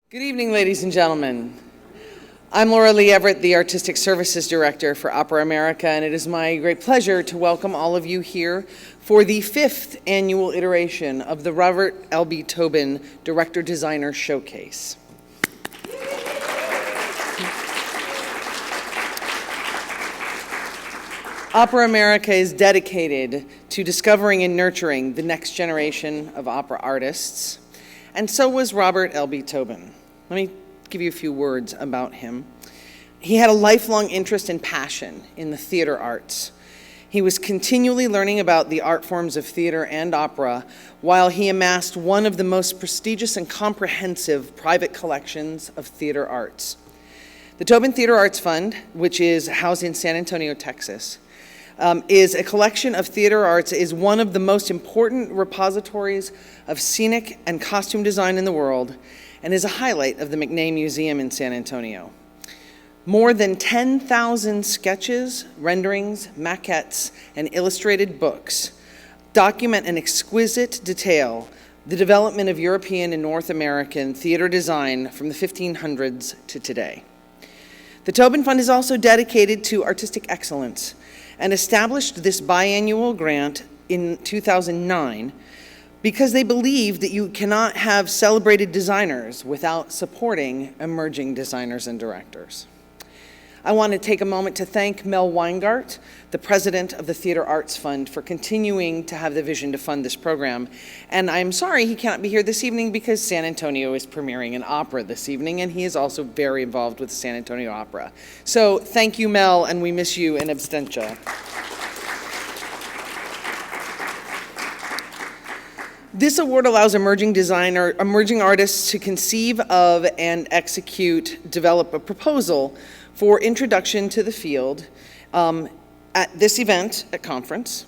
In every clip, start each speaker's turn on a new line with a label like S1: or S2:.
S1: Good evening, ladies and gentlemen. I'm Laura Lee Everett, the Artistic Services Director for Opera America, and it is my great pleasure to welcome all of you here for the 5th annual iteration of the Robert L.B. Tobin Director-Designer Showcase. Opera America is dedicated to discovering and nurturing the next generation of opera artists, and so was Robert L.B. Tobin. Let me give you a few words about him. He had a lifelong interest and passion in the theater arts. He was continually learning about the art forms of theater and opera while he amassed one of the most prestigious and comprehensive private collections of theater arts. The Tobin Theatre Arts Fund, which is housed in San Antonio, Texas, is a collection of theater arts, is one of the most important repositories of scenic and costume design in the world, and is a highlight of the McNay Museum in San Antonio. More than 10,000 sketches, renderings, maquettes, and illustrated books document in exquisite detail the development of European and North American theater design from the 1500s to today. The Tobin Fund is also dedicated to artistic excellence and established this biannual grant in 2009 because they believe that you cannot have celebrated designers without supporting emerging designers and directors. I want to take a moment to thank Mel Weingart, the president of the Theater Arts Fund, for continuing to have the vision to fund this program. And I'm sorry he cannot be here this evening because San Antonio is premiering an opera this evening, and he is also very involved with the San Antonio Opera. So thank you, Mel, and we miss you in absentia. This award allows emerging artists to conceive of and develop a proposal for introduction to the field at this event at conference,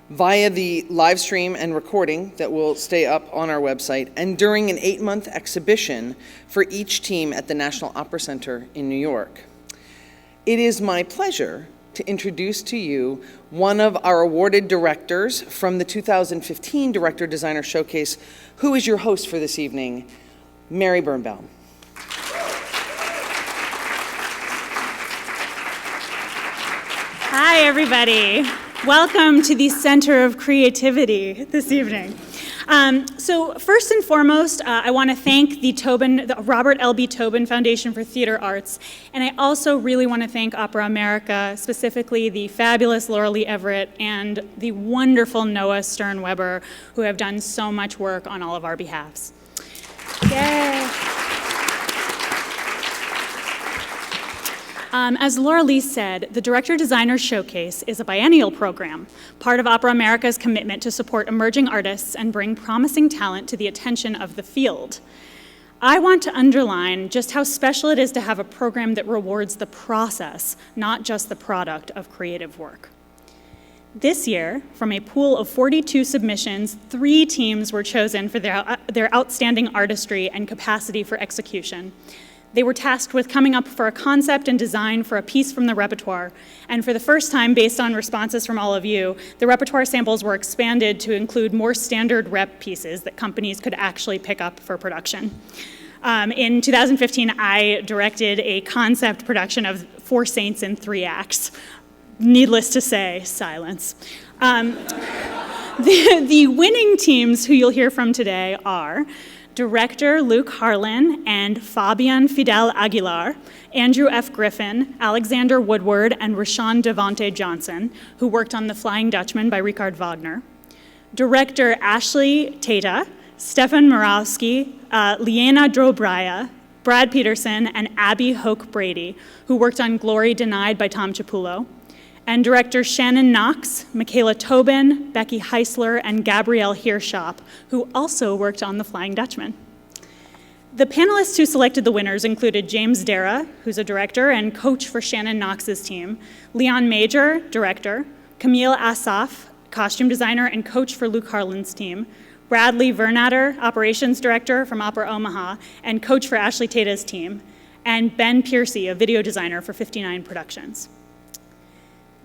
S1: via the live stream and recording that will stay up on our website, and during an 8-month exhibition for each team at the National Opera Center in New York. It is my pleasure to introduce to you one of our awarded directors from the 2015 Director-Designer Showcase, who is your host for this evening, Mary Birnbaum.
S2: Hi, everybody. Welcome to the Center of Creativity this evening. So first and foremost, I want to thank the Robert L.B. Tobin Foundation for Theater Arts, and I also really want to thank Opera America, specifically the fabulous Laura Lee Everett and the wonderful Noah Stern-Weber, who have done so much work on all of our behalves. Yay! As Laura Lee said, the Director-Designer Showcase is a biennial program, part of Opera America's commitment to support emerging artists and bring promising talent to the attention of the field. I want to underline just how special it is to have a program that rewards the process, not just the product of creative work. This year, from a pool of 42 submissions, 3 teams were chosen for their outstanding artistry and capacity for execution. They were tasked with coming up for a concept and design for a piece from the repertoire. And for the first time, based on responses from all of you, the repertoire samples were expanded to include more standard rep pieces that companies could actually pick up for production. In 2015, I directed a concept production of 4 Saints in 3 acts. Needless to say, silence. The winning teams who you'll hear from today are Director Luke Harlan and Fabian Fidel Aguilar, Andrew F. Griffin, Alexander Woodward, and Rashawn Devonte Johnson, who worked on The Flying Dutchman by Richard Wagner. Director Ashley Tata, Stephan Moravski, Liene Dobraja, Brad Peterson, and Abigail Hoke-Brady, who worked on Glory Denied by Tom Cipullo. And director Shannon Knox, Michaela Tobin, Becky Heisler, and Gabrielle Heerschap, who also worked on The Flying Dutchman. The panelists who selected the winners included James Dara, who's a director and coach for Shannon Knox's team, Leon Major, director, Camille Asaf, costume designer and coach for Luke Harlan's team, Bradley Vernatter, operations director from Opera Omaha and coach for Ashley Tata's team, and Ben Piercy, a video designer for 59 Productions.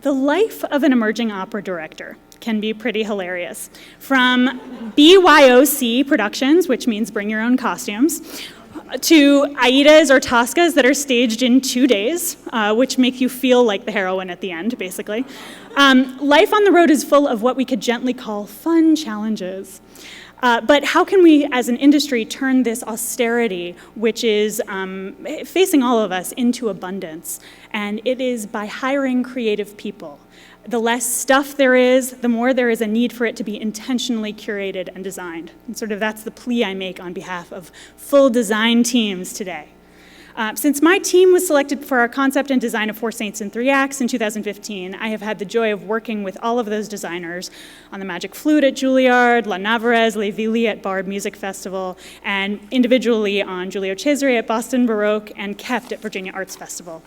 S2: The life of an emerging opera director can be pretty hilarious. From BYOC Productions, which means bring your own costumes, to Aidas or Toscas that are staged in 2 days, which make you feel like the heroine at the end, basically. Life on the road is full of what we could gently call fun challenges. But how can we, as an industry, turn this austerity, which is facing all of us, into abundance? And it is by hiring creative people. The less stuff there is, the more there is a need for it to be intentionally curated and designed. And sort of that's the plea I make on behalf of full design teams today. Since my team was selected for our concept and design of Four Saints in 3 Acts in 2015, I have had the joy of working with all of those designers on the Magic Flute at Juilliard, La Navarrese, Le Villi at Barb Music Festival, and individually on Giulio Cesare at Boston Baroque and Keft at Virginia Arts Festival.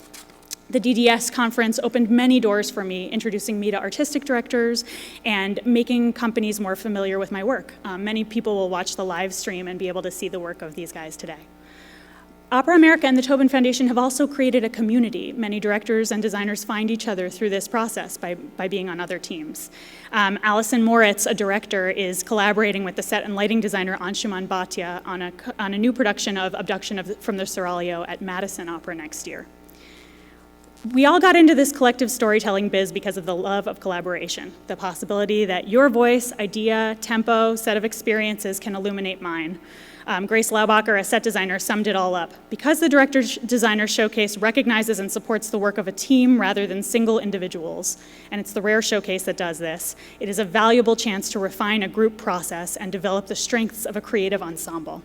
S2: The DDS conference opened many doors for me, introducing me to artistic directors and making companies more familiar with my work. Many people will watch the live stream and be able to see the work of these guys today. Opera America and the Tobin Foundation have also created a community. Many directors and designers find each other through this process by being on other teams. Alison Moritz, a director, is collaborating with the set and lighting designer Anshuman Bhatia on a new production of Abduction from the Seraglio at Madison Opera next year. We all got into this collective storytelling biz because of the love of collaboration, the possibility that your voice, idea, tempo, set of experiences can illuminate mine. Grace Laubacher, a set designer, summed it all up. Because the Director-Designer Showcase recognizes and supports the work of a team rather than single individuals, and it's the rare showcase that does this, it is a valuable chance to refine a group process and develop the strengths of a creative ensemble.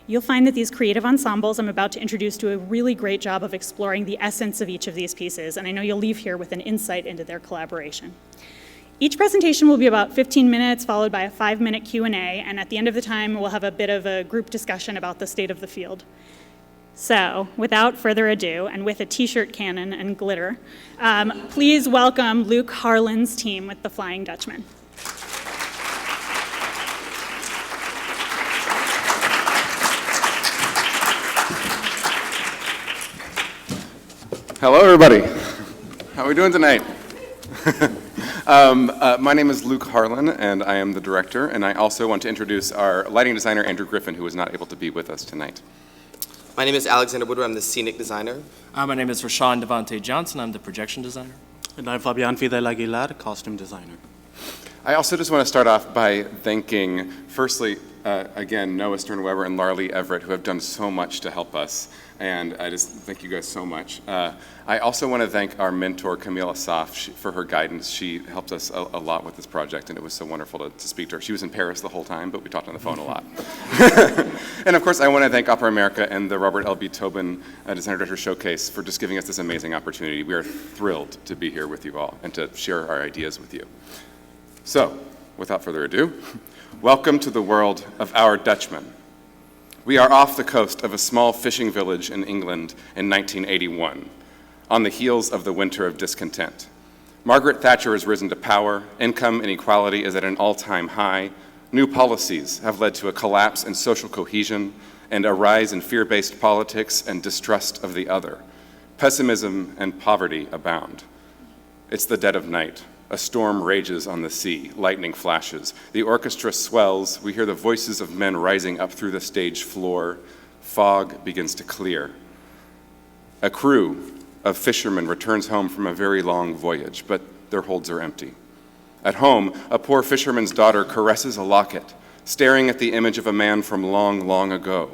S2: You'll find that these creative ensembles I'm about to introduce do a really great job of exploring the essence of each of these pieces, and I know you'll leave here with an insight into their collaboration. Each presentation will be about 15 minutes, followed by a 5-minute Q&A, and at the end of the time, we'll have a bit of a group discussion about the state of the field. So, without further ado, and with a t-shirt cannon and glitter, please welcome Luke Harlan's team with the Flying Dutchman.
S3: Hello, everybody. How are we doing tonight? My name is Luke Harlan, and I am the director, and I also want to introduce our lighting designer, Andrew Griffin, who is not able to be with us tonight.
S4: My name is Alexander Woodward. I'm the scenic designer.
S5: My name is Rashawn Devante Johnson. I'm the projection designer.
S6: And I'm Fabian Fidel Aguilar, costume designer.
S3: I also just want to start off by thanking, firstly, again, Noah Stern-Weber and Larlie Everett, who have done so much to help us. And I just thank you guys so much. I also want to thank our mentor, Camille Asaf, for her guidance. She helped us a lot with this project, and it was so wonderful to speak to her. She was in Paris the whole time, but we talked on the phone a lot. And of course, I want to thank Opera America and the Robert L.B. Tobin Designer Director Showcase for just giving us this amazing opportunity. We are thrilled to be here with you all and to share our ideas with you. So, without further ado, welcome to the world of our Dutchman. We are off the coast of a small fishing village in England in 1981, on the heels of the winter of discontent. Margaret Thatcher has risen to power, income inequality is at an all-time high, new policies have led to a collapse in social cohesion and a rise in fear-based politics and distrust of the other. Pessimism and poverty abound. It's the dead of night. A storm rages on the sea, lightning flashes. The orchestra swells. We hear the voices of men rising up through the stage floor. Fog begins to clear. A crew of fishermen returns home from a very long voyage, but their holds are empty. At home, a poor fisherman's daughter caresses a locket, staring at the image of a man from long, long ago,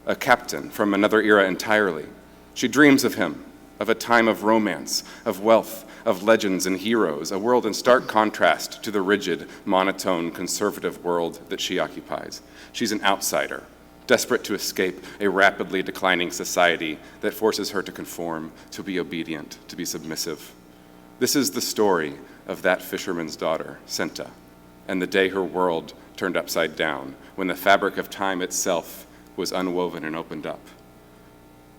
S3: a captain from another era entirely. She dreams of him, of a time of romance, of wealth, of legends and heroes, a world in stark contrast to the rigid, monotone, conservative world that she occupies. She's an outsider, desperate to escape a rapidly declining society that forces her to conform, to be obedient, to be submissive. This is the story of that fisherman's daughter, Senta, and the day her world turned upside down, when the fabric of time itself was unwoven and opened up.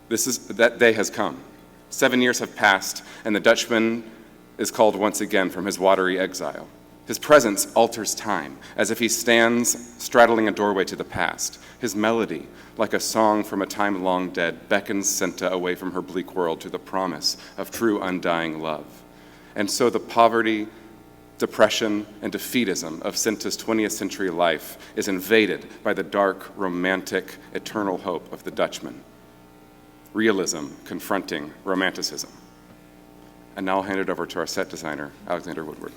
S3: That day has come. 7 years have passed, and the Dutchman is called once again from his watery exile. His presence alters time, as if he stands straddling a doorway to the past. His melody, like a song from a time long dead, beckons Senta away from her bleak world to the promise of true undying love. And so the poverty depression, and defeatism of Sinta's 20th century life is invaded by the dark, romantic, eternal hope of the Dutchman. Realism confronting romanticism. And now I'll hand it over to our set designer, Alexander Woodward.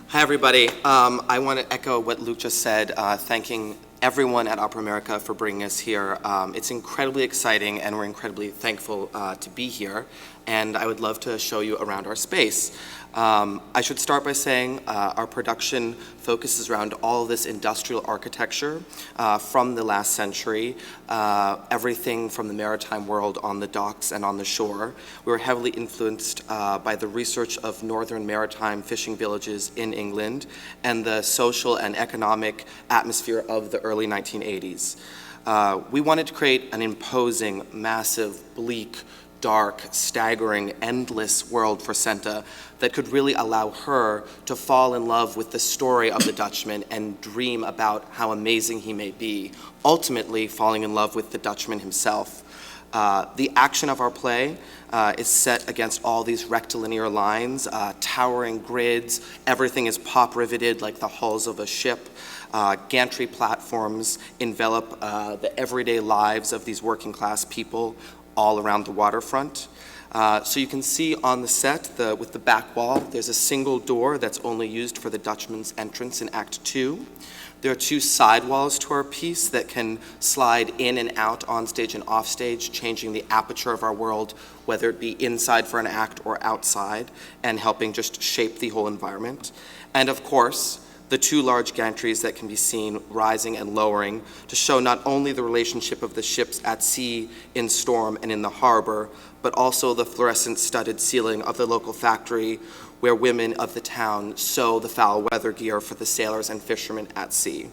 S4: Hi, everybody. I want to echo what Luke just said, thanking everyone at Opera America for bringing us here. It's incredibly exciting, and we're incredibly thankful to be here. And I would love to show you around our space. I should start by saying our production focuses around all of this industrial architecture from the last century, everything from the maritime world on the docks and on the shore. We were heavily influenced by the research of northern maritime fishing villages in England and the social and economic atmosphere of the early 1980s. We wanted to create an imposing, massive, bleak, dark, staggering, endless world for Senta that could really allow her to fall in love with the story of the Dutchman and dream about how amazing he may be, ultimately falling in love with the Dutchman himself. The action of our play is set against all these rectilinear lines, towering grids, everything is pop riveted like the hulls of a ship. Gantry platforms envelop the everyday lives of these working class people all around the waterfront. So you can see on the set, with the back wall, there's a single door that's only used for the Dutchman's entrance in Act 2. There are 2 side walls to our piece that can slide in and out on stage and off stage, changing the aperture of our world, whether it be inside for an act or outside, and helping just shape the whole environment. And of course, the 2 large gantries that can be seen rising and lowering to show not only the relationship of the ships at sea, in storm, and in the harbor, but also the fluorescent studded ceiling of the local factory where women of the town sew the foul weather gear for the sailors and fishermen at sea.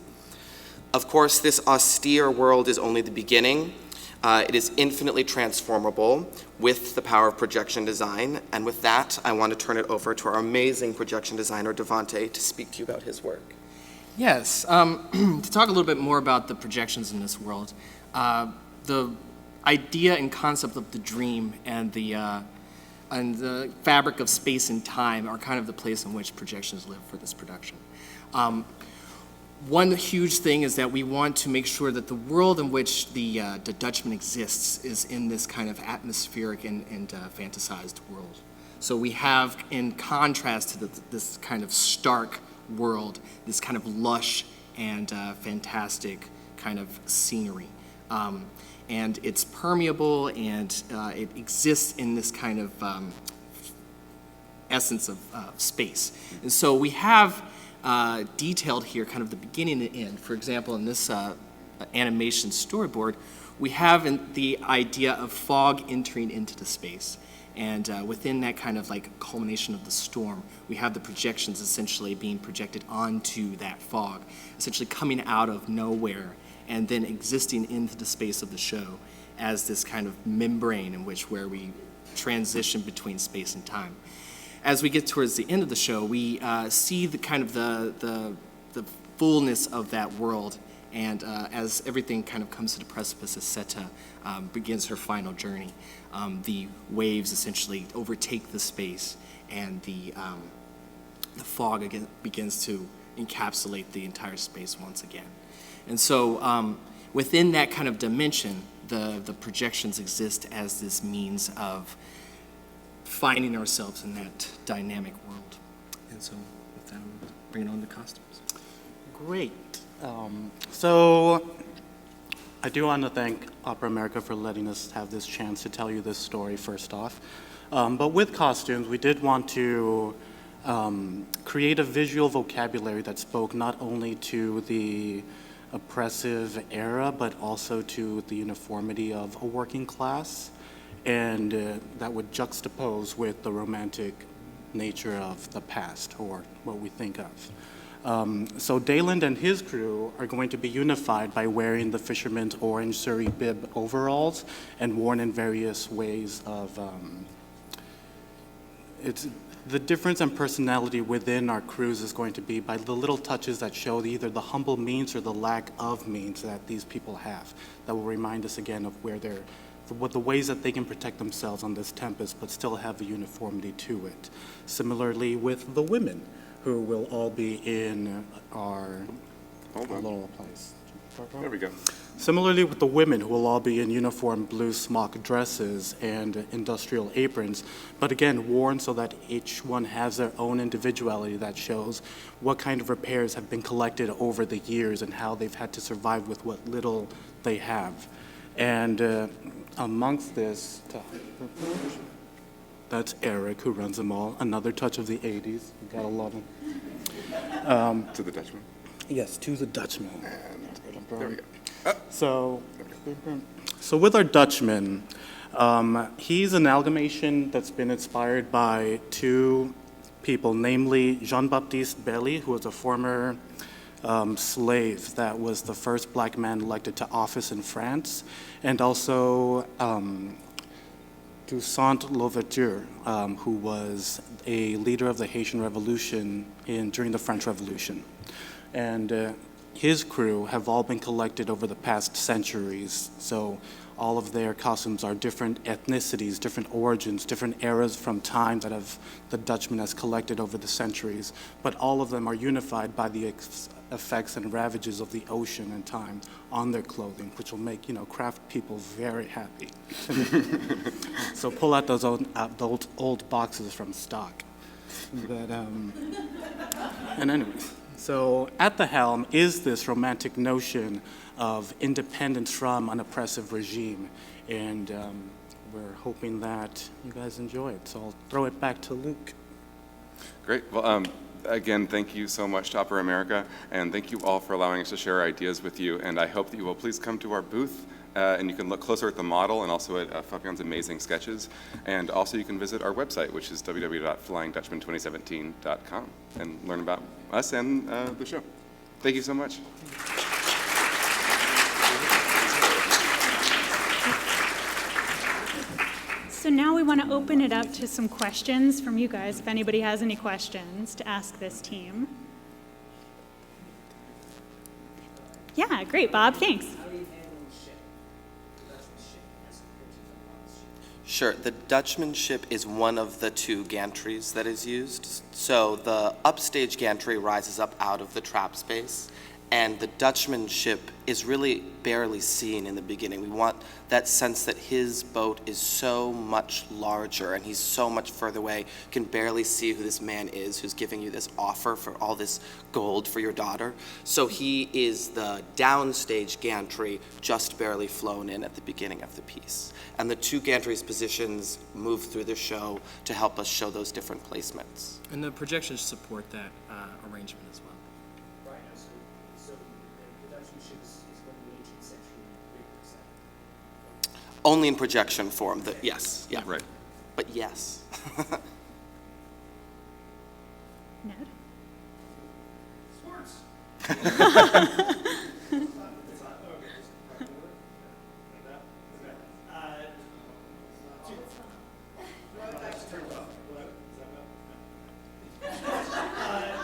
S4: Of course, this austere world is only the beginning. It is infinitely transformable with the power of projection design. And with that, I want to turn it over to our amazing projection designer, Devante, to speak to you about his work.
S5: Yes, to talk a little bit more about the projections in this world, the idea and concept of the dream and the fabric of space and time are kind of the place in which projections live for this production. One huge thing is that we want to make sure that the world in which the Dutchman exists is in this kind of atmospheric and fantasized world. So we have, in contrast to this kind of stark world, this kind of lush and fantastic kind of scenery. And it's permeable, and it exists in this kind of essence of space. And so we have detailed here kind of the beginning and end. For example, in this animation storyboard, we have the idea of fog entering into the space. And within that kind of like culmination of the storm, we have the projections essentially being projected onto that fog, essentially coming out of nowhere and then existing into the space of the show as this kind of membrane in which where we transition between space and time. As we get towards the end of the show, we see the kind of the fullness of that world, and as everything kind of comes to the precipice as Seta begins her final journey, the waves essentially overtake the space, and the fog again begins to encapsulate the entire space once again. And so within that kind of dimension, the projections exist as this means of finding ourselves in that dynamic world. And so with that, I'm bringing on the costumes.
S6: Great. So I do want to thank Opera America for letting us have this chance to tell you this story first off. But with costumes, we did want to create a visual vocabulary that spoke not only to the oppressive era, but also to the uniformity of a working class, and that would juxtapose with the romantic nature of the past, or what we think of. So Dayland and his crew are going to be unified by wearing the fisherman's orange Surrey bib overalls and worn in various ways of, it's the difference in personality within our crews is going to be by the little touches that show either the humble means or the lack of means that these people have, that will remind us again of where they're, what the ways that they can protect themselves on this tempest but still have a uniformity to it. Similarly with the women, who will all be in our
S3: Hold on.
S6: little place.
S3: There we go.
S6: Similarly with the women, who will all be in uniform blue smock dresses and industrial aprons, but again, worn so that each one has their own individuality that shows what kind of repairs have been collected over the years and how they've had to survive with what little they have. And amongst this, that's Eric, who runs them all. Another touch of the 80s. You gotta love him.
S3: To the Dutchman.
S6: Yes, to the Dutchman.
S3: There we go.
S6: So with our Dutchman, he's an amalgamation that's been inspired by two people, namely Jean-Baptiste Belly, who was a former slave that was the first black man elected to office in France, and also Toussaint Louverture, who was a leader of the Haitian Revolution during the French Revolution. And his crew have all been collected over the past centuries. So all of their costumes are different ethnicities, different origins, different eras from time that the Dutchman has collected over the centuries. But all of them are unified by the effects and ravages of the ocean and time on their clothing, which will make, craft people very happy. So pull out those old boxes from stock. But, and anyway. So at the helm is this romantic notion of independence from an oppressive regime, and we're hoping that you guys enjoy it. So I'll throw it back to Luke.
S3: Great. Well, again, thank you so much to Opera America, and thank you all for allowing us to share our ideas with you. And I hope that you will please come to our booth, and you can look closer at the model and also at Fabian's amazing sketches. And also you can visit our website, which is www.flyingdutchman2017.com, and learn about us and the show. Thank you so much.
S2: So now we want to open it up to some questions from you guys, if anybody has any questions to ask this team. Yeah, great, Bob, thanks.
S4: Sure. The Dutchman ship is one of the two gantries that is used. So the upstage gantry rises up out of the trap space, and the Dutchman ship is really barely seen in the beginning. We want that sense that his boat is so much larger and he's so much further away. You can barely see who this man is who's giving you this offer for all this gold for your daughter. So he is the downstage gantry, just barely flown in at the beginning of the piece. And the two gantries positions move through the show to help us show those different placements.
S5: And the projections support that arrangement as well.
S7: Right, so the Dutchman ship is from the 18th century, 3%.
S4: Only in projection form, yes, yeah.
S3: Right.
S4: But yes.
S2: Ned?
S7: Sports.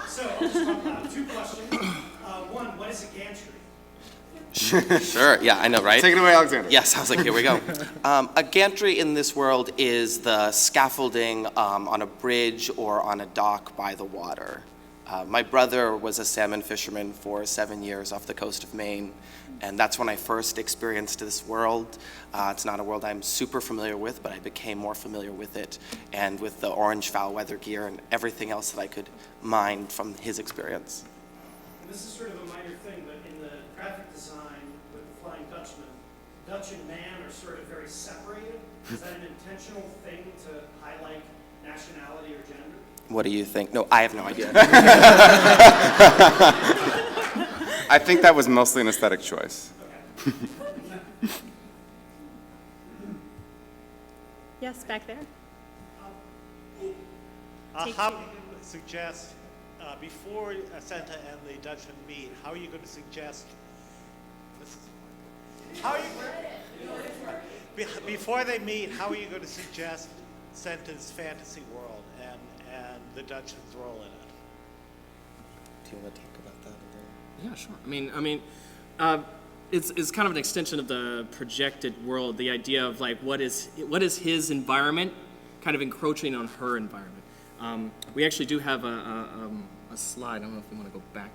S7: So I'll just talk about two questions. One, what is a gantry?
S4: Sure, yeah, I know, right?
S3: Take it away, Alexander.
S4: Yes, I was like, here we go. A gantry in this world is the scaffolding on a bridge or on a dock by the water. My brother was a salmon fisherman for 7 years off the coast of Maine, and that's when I first experienced this world. It's not a world I'm super familiar with, but I became more familiar with it, and with the orange foul weather gear and everything else that I could mine from his experience.
S7: And this is sort of a minor thing, but in the graphic design with the Flying Dutchman, Dutch and man are sort of very separated. Is that an intentional thing to highlight nationality or gender?
S4: What do you think? No, I have no idea.
S3: I think that was mostly an aesthetic choice.
S7: Okay.
S2: Yes, back there.
S8: How are you going to suggest, before Santa and the Dutchman meet, how are you going to suggest, before they meet, how are you going to suggest Santa's fantasy world and the Dutchman's role in it?
S4: Do you want to talk about that?
S5: Yeah, sure. It's kind of an extension of the projected world, the idea of like what is his environment kind of encroaching on her environment. We actually do have a slide. I don't know if we want to go back.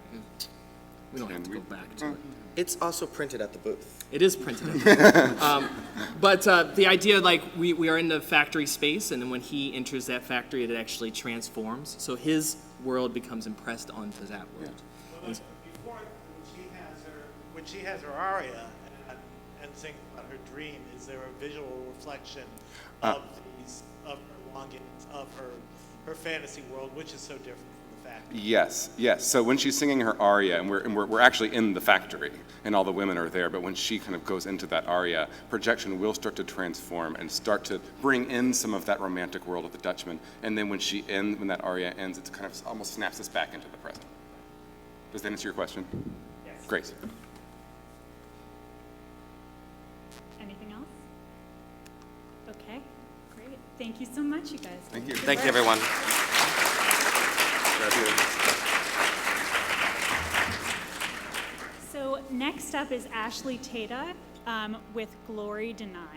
S5: We don't have to go back to it.
S4: It's also printed at the booth.
S5: It is printed. But the idea, like, we are in the factory space, and then when he enters that factory, it actually transforms. So his world becomes impressed onto that world.
S8: Well, before, when she has her aria and sings about her dream, is there a visual reflection of her longings, of her fantasy world, which is so different from the factory?
S3: Yes, yes. So when she's singing her aria, and we're actually in the factory, and all the women are there, but when she kind of goes into that aria, projection will start to transform and start to bring in some of that romantic world of the Dutchman. And then when that aria ends, it kind of almost snaps us back into the present. Does that answer your question?
S7: Yes.
S3: Great.
S2: Anything else? Okay, great. Thank you so much, you guys.
S3: Thank you.
S4: Thank you, everyone.
S2: So next up is Ashley Tata with Glory Denied.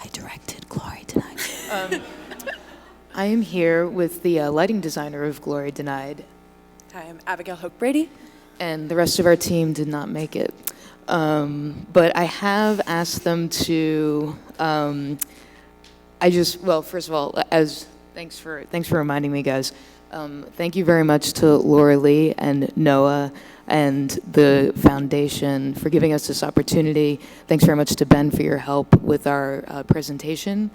S9: I directed Glory Denied. I am here with the lighting designer of Glory Denied.
S10: Hi, I'm Abigail Hoke-Brady.
S9: And the rest of our team did not make it. But I have asked them to, first of all, thanks for reminding me, guys. Thank you very much to Laura Lee and Noah and the foundation for giving us this opportunity. Thanks very much to Ben for your help with our presentation.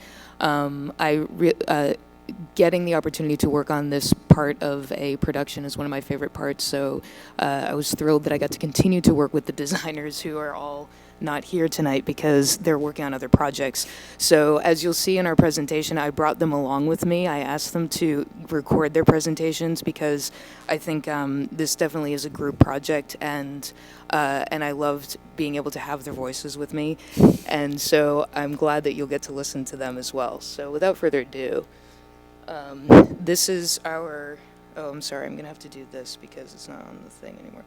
S9: Getting the opportunity to work on this part of a production is one of my favorite parts, so I was thrilled that I got to continue to work with the designers who are all not here tonight because they're working on other projects. So as you'll see in our presentation, I brought them along with me. I asked them to record their presentations because I think this definitely is a group project, and I loved being able to have their voices with me. And so I'm glad that you'll get to listen to them as well. So without further ado, this is our, I'm sorry, I'm going to have to do this because it's not on the thing anymore.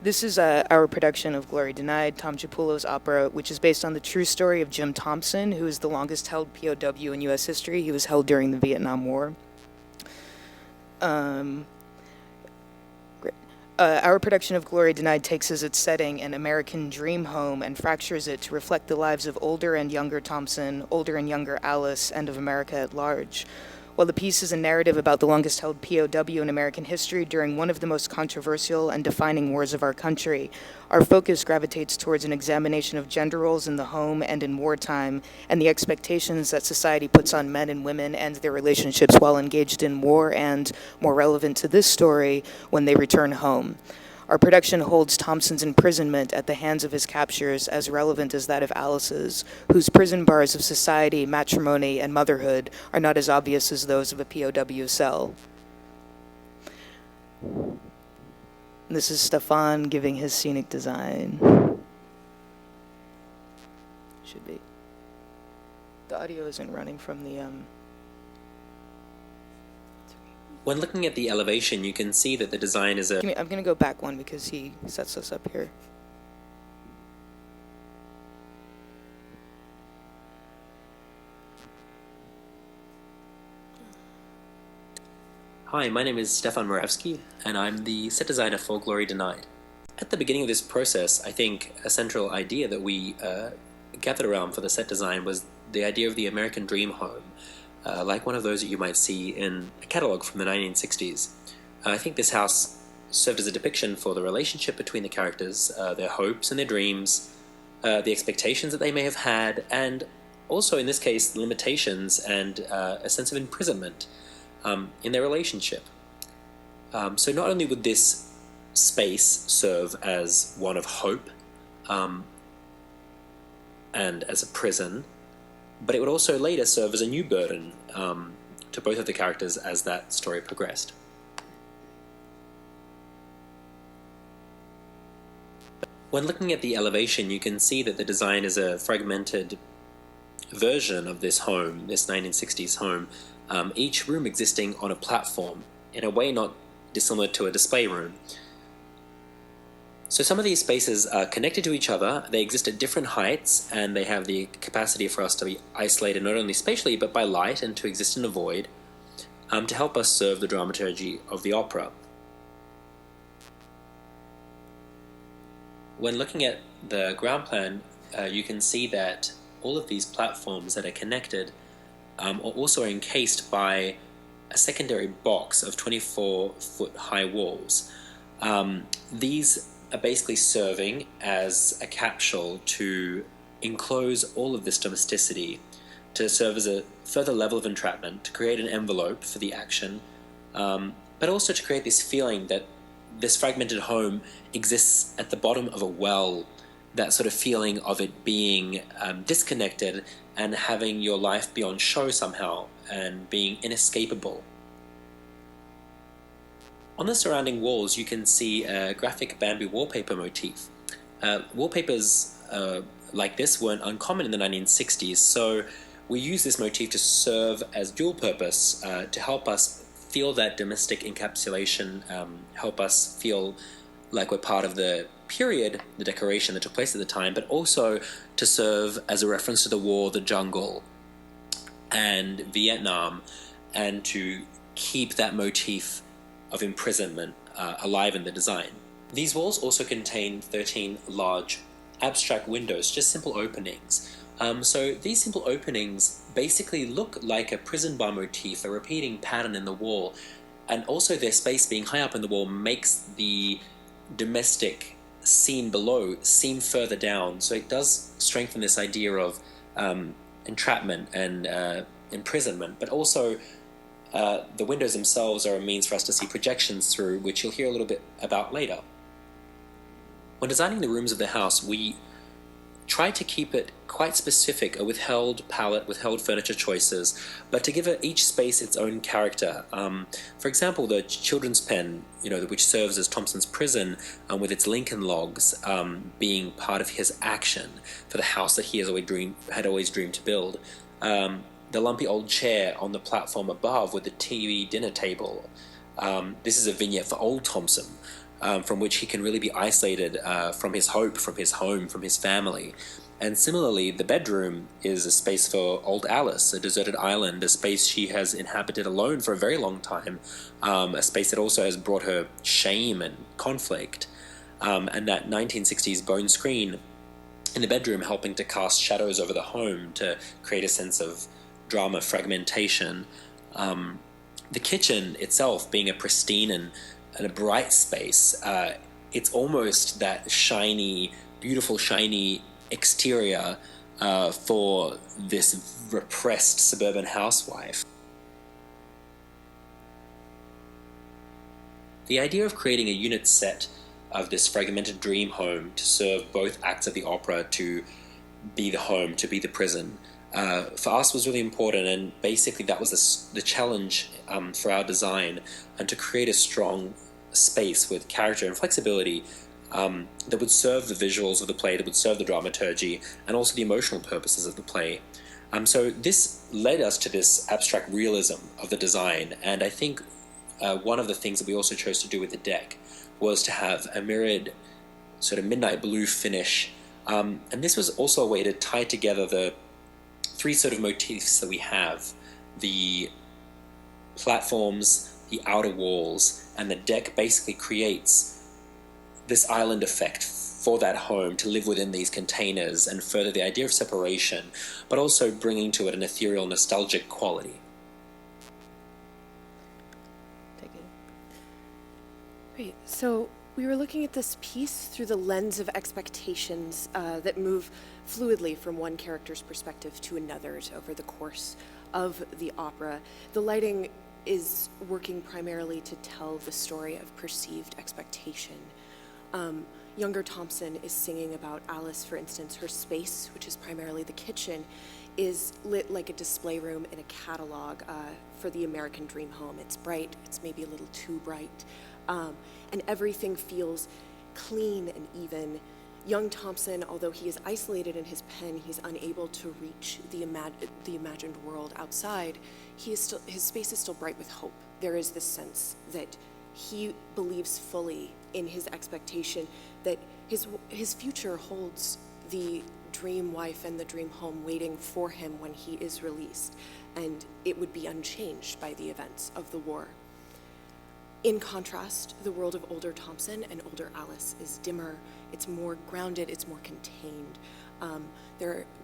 S9: This is our production of Glory Denied, Tom Cipullo's opera, which is based on the true story of Jim Thompson, who is the longest held POW in U.S. history. He was held during the Vietnam War. Our production of Glory Denied takes as its setting an American dream home and fractures it to reflect the lives of older and younger Thompson, older and younger Alice, and of America at large. While the piece is a narrative about the longest held POW in American history during one of the most controversial and defining wars of our country, our focus gravitates towards an examination of gender roles in the home and in wartime, and the expectations that society puts on men and women and their relationships while engaged in war, and, more relevant to this story, when they return home. Our production holds Thompson's imprisonment at the hands of his captures as relevant as that of Alice's, whose prison bars of society, matrimony, and motherhood are not as obvious as those of a POW cell. This is Stephan giving his scenic design. Should be. The audio isn't running from the
S11: When looking at the elevation, you can see that the design is a...
S9: I'm going to go back one because he sets us up here.
S11: Hi, my name is Stephan Moravski, and I'm the set designer for Glory Denied. At the beginning of this process, I think a central idea that we gathered around for the set design was the idea of the American dream home, like one of those that you might see in a catalog from the 1960s. I think this house served as a depiction for the relationship between the characters, their hopes and their dreams, the expectations that they may have had, and also, in this case, the limitations and a sense of imprisonment in their relationship. So not only would this space serve as one of hope and as a prison, but it would also later serve as a new burden to both of the characters as that story progressed. When looking at the elevation, you can see that the design is a fragmented version of this home, this 1960s home, each room existing on a platform, in a way not dissimilar to a display room. So some of these spaces are connected to each other, they exist at different heights, and they have the capacity for us to be isolated not only spatially but by light and to exist in a void, to help us serve the dramaturgy of the opera. When looking at the ground plan, you can see that all of these platforms that are connected are also encased by a secondary box of 24-foot high walls. These are basically serving as a capsule to enclose all of this domesticity, to serve as a further level of entrapment, to create an envelope for the action, but also to create this feeling that this fragmented home exists at the bottom of a well, that sort of feeling of it being disconnected and having your life be on show somehow and being inescapable. On the surrounding walls, you can see a graphic bamboo wallpaper motif. Wallpapers like this weren't uncommon in the 1960s, so we use this motif to serve as dual purpose, to help us feel that domestic encapsulation, help us feel like we're part of the period, the decoration that took place at the time, but also to serve as a reference to the war, the jungle, and Vietnam, and to keep that motif of imprisonment alive in the design. These walls also contain 13 large abstract windows, just simple openings. So these simple openings basically look like a prison bar motif, a repeating pattern in the wall, and also their space being high up in the wall makes the domestic scene below seem further down. So it does strengthen this idea of entrapment and imprisonment, but also the windows themselves are a means for us to see projections through, which you'll hear a little bit about later. When designing the rooms of the house, we tried to keep it quite specific, a withheld palette, withheld furniture choices, but to give each space its own character. For example, the children's pen, which serves as Thompson's prison, with its Lincoln logs being part of his action for the house that he had always dreamed to build. The lumpy old chair on the platform above with the TV dinner table. This is a vignette for old Thompson, from which he can really be isolated from his hope, from his home, from his family. And similarly, the bedroom is a space for old Alice, a deserted island, a space she has inhabited alone for a very long time, a space that also has brought her shame and conflict. And that 1960s bone screen in the bedroom helping to cast shadows over the home to create a sense of drama fragmentation. The kitchen itself being a pristine and a bright space, it's almost that shiny, beautiful, shiny exterior for this repressed suburban housewife. The idea of creating a unit set of this fragmented dream home to serve both acts of the opera, to be the home, to be the prison, for us was really important, and basically that was the challenge for our design, and to create a strong space with character and flexibility that would serve the visuals of the play, that would serve the dramaturgy, and also the emotional purposes of the play. So this led us to this abstract realism of the design, and I think one of the things that we also chose to do with the deck was to have a mirrored sort of midnight blue finish, and this was also a way to tie together the three sort of motifs that we have: the platforms, the outer walls, and the deck basically creates this island effect for that home to live within these containers and further the idea of separation, but also bringing to it an ethereal, nostalgic quality.
S10: Take it. Great. So we were looking at this piece through the lens of expectations that move fluidly from one character's perspective to another's over the course of the opera. The lighting is working primarily to tell the story of perceived expectation. Younger Thompson is singing about Alice, for instance. Her space, which is primarily the kitchen, is lit like a display room in a catalog for the American dream home. It's bright, it's maybe a little too bright, and everything feels clean and even Young Thompson, although he is isolated in his pen, he's unable to reach the imagined world outside. His space is still bright with hope. There is this sense that he believes fully in his expectation that his future holds the dream wife and the dream home waiting for him when he is released, and it would be unchanged by the events of the war. In contrast, the world of older Thompson and older Alice is dimmer, it's more grounded, it's more contained.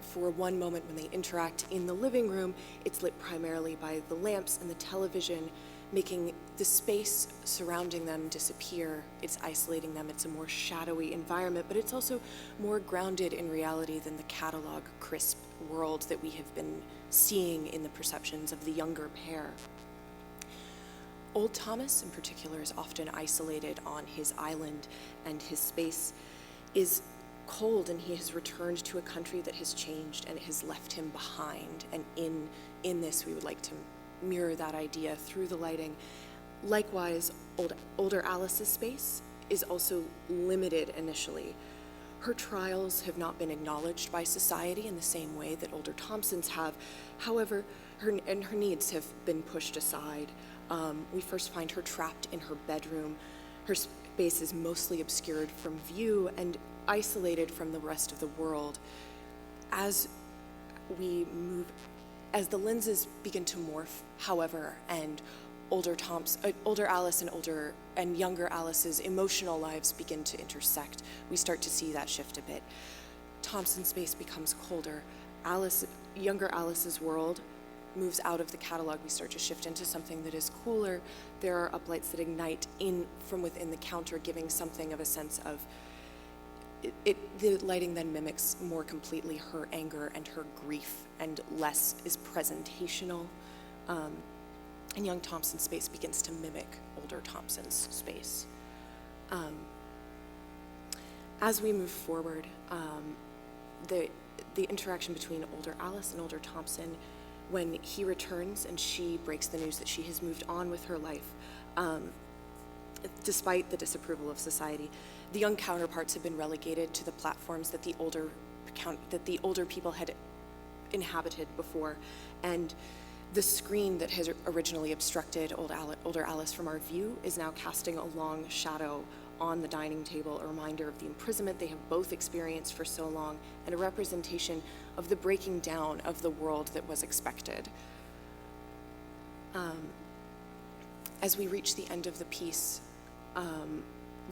S10: For one moment when they interact in the living room, it's lit primarily by the lamps and the television, making the space surrounding them disappear. It's isolating them, it's a more shadowy environment, but it's also more grounded in reality than the catalog, crisp world that we have been seeing in the perceptions of the younger pair. Old Thomas, in particular, is often isolated on his island, and his space is cold, and he has returned to a country that has changed, and it has left him behind. And in this, we would like to mirror that idea through the lighting. Likewise, older Alice's space is also limited initially. Her trials have not been acknowledged by society in the same way that older Thompson's have. However, her needs have been pushed aside. We first find her trapped in her bedroom. Her space is mostly obscured from view and isolated from the rest of the world. As the lenses begin to morph, however, and older Alice and younger Alice's emotional lives begin to intersect, we start to see that shift a bit. Thompson's space becomes colder. Younger Alice's world moves out of the catalog. We start to shift into something that is cooler. There are uplights that ignite from within the counter, giving something of a sense of the lighting then mimics more completely her anger and her grief, and less is presentational. And young Thompson's space begins to mimic older Thompson's space. As we move forward, the interaction between older Alice and older Thompson, when he returns and she breaks the news that she has moved on with her life, despite the disapproval of society, the young counterparts have been relegated to the platforms that the older people had inhabited before, and the screen that has originally obstructed older Alice from our view is now casting a long shadow on the dining table, a reminder of the imprisonment they have both experienced for so long, and a representation of the breaking down of the world that was expected. As we reach the end of the piece,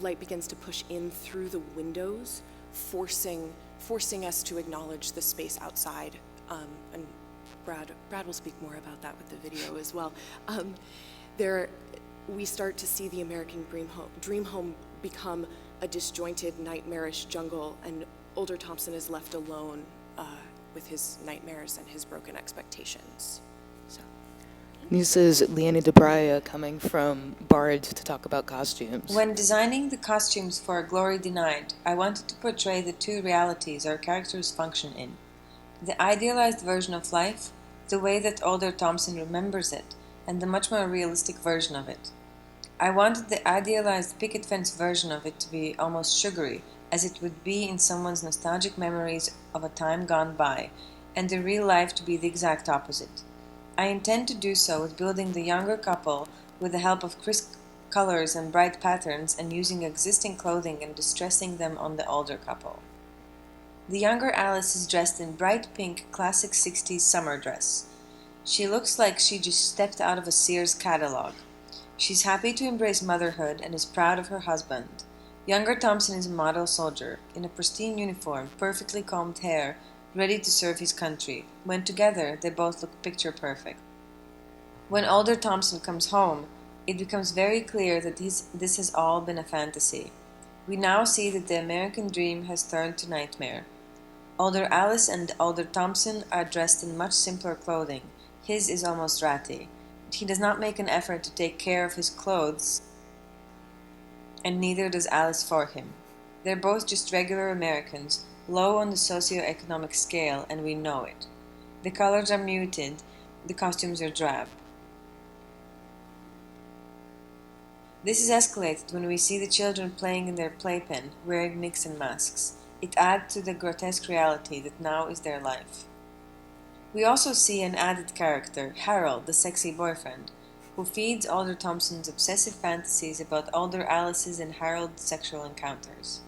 S10: light begins to push in through the windows, forcing us to acknowledge the space outside. And Brad will speak more about that with the video as well. We start to see the American dream home become a disjointed, nightmarish jungle, and older Thompson is left alone with his nightmares and his broken expectations. So.
S9: This is Liene Dobraja coming from Bard to talk about costumes.
S12: When designing the costumes for Glory Denied, I wanted to portray the two realities our characters function in. The idealized version of life, the way that older Thompson remembers it, and the much more realistic version of it. I wanted the idealized picket fence version of it to be almost sugary, as it would be in someone's nostalgic memories of a time gone by, and the real life to be the exact opposite. I intend to do so with building the younger couple with the help of crisp colors and bright patterns, and using existing clothing and distressing them on the older couple. The younger Alice is dressed in bright pink classic 60s summer dress. She looks like she just stepped out of a Sears catalog. She's happy to embrace motherhood and is proud of her husband. Younger Thompson is a model soldier, in a pristine uniform, perfectly combed hair, ready to serve his country. When together, they both look picture perfect. When older Thompson comes home, it becomes very clear that this has all been a fantasy. We now see that the American dream has turned to nightmare. Older Alice and older Thompson are dressed in much simpler clothing. His is almost ratty. He does not make an effort to take care of his clothes, and neither does Alice for him. They're both just regular Americans, low on the socioeconomic scale, and we know it. The colors are muted, the costumes are drab. This is escalated when we see the children playing in their playpen, wearing Nixon masks. It adds to the grotesque reality that now is their life. We also see an added character, Harold, the sexy boyfriend, who feeds Alder Thompson's obsessive fantasies about Alder Alice's and Harold's sexual encounters.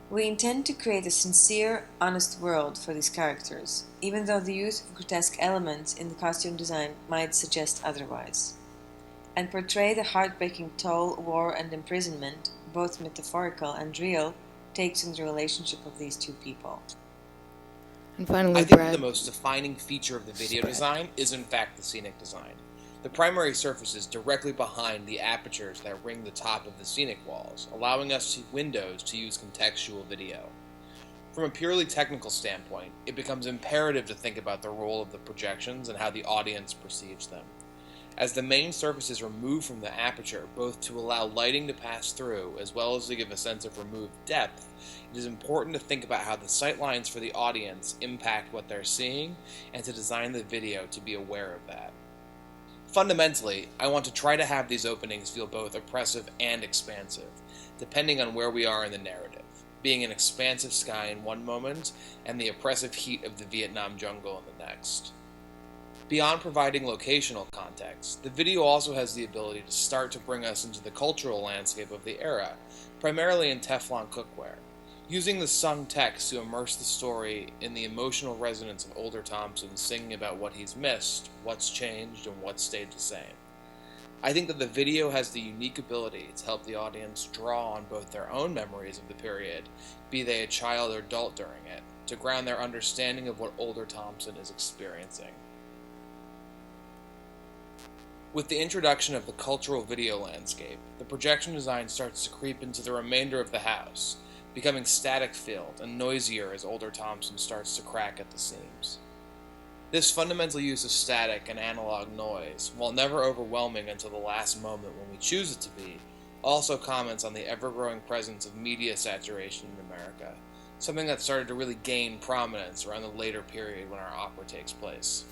S12: We intend to create a sincere, honest world for these characters, even though the use of grotesque elements in the costume design might suggest otherwise, and portray the heartbreaking toll war and imprisonment, both metaphorical and real, takes in the relationship of these two people.
S9: And finally,
S13: I think
S9: Brad.
S13: the most defining feature of the video design is in fact the scenic design. The primary surface is directly behind the apertures that ring the top of the scenic walls, allowing us windows to use contextual video. From a purely technical standpoint, it becomes imperative to think about the role of the projections and how the audience perceives them. As the main surface is removed from the aperture, both to allow lighting to pass through, as well as to give a sense of removed depth, it is important to think about how the sightlines for the audience impact what they're seeing, and to design the video to be aware of that. Fundamentally, I want to try to have these openings feel both oppressive and expansive, depending on where we are in the narrative, being an expansive sky in one moment, and the oppressive heat of the Vietnam jungle in the next. Beyond providing locational context, the video also has the ability to start to bring us into the cultural landscape of the era, primarily in Teflon cookware, using the sung text to immerse the story in the emotional resonance of Alder Thompson singing about what he's missed, what's changed, and what stayed the same. I think that the video has the unique ability to help the audience draw on both their own memories of the period, be they a child or adult during it, to ground their understanding of what Alder Thompson is experiencing. With the introduction of the cultural video landscape, the projection design starts to creep into the remainder of the house, becoming static-filled and noisier as Alder Thompson starts to crack at the seams. This fundamental use of static and analog noise, while never overwhelming until the last moment when we choose it to be, also comments on the ever-growing presence of media saturation in America, something that started to really gain prominence around the later period when our opera takes place.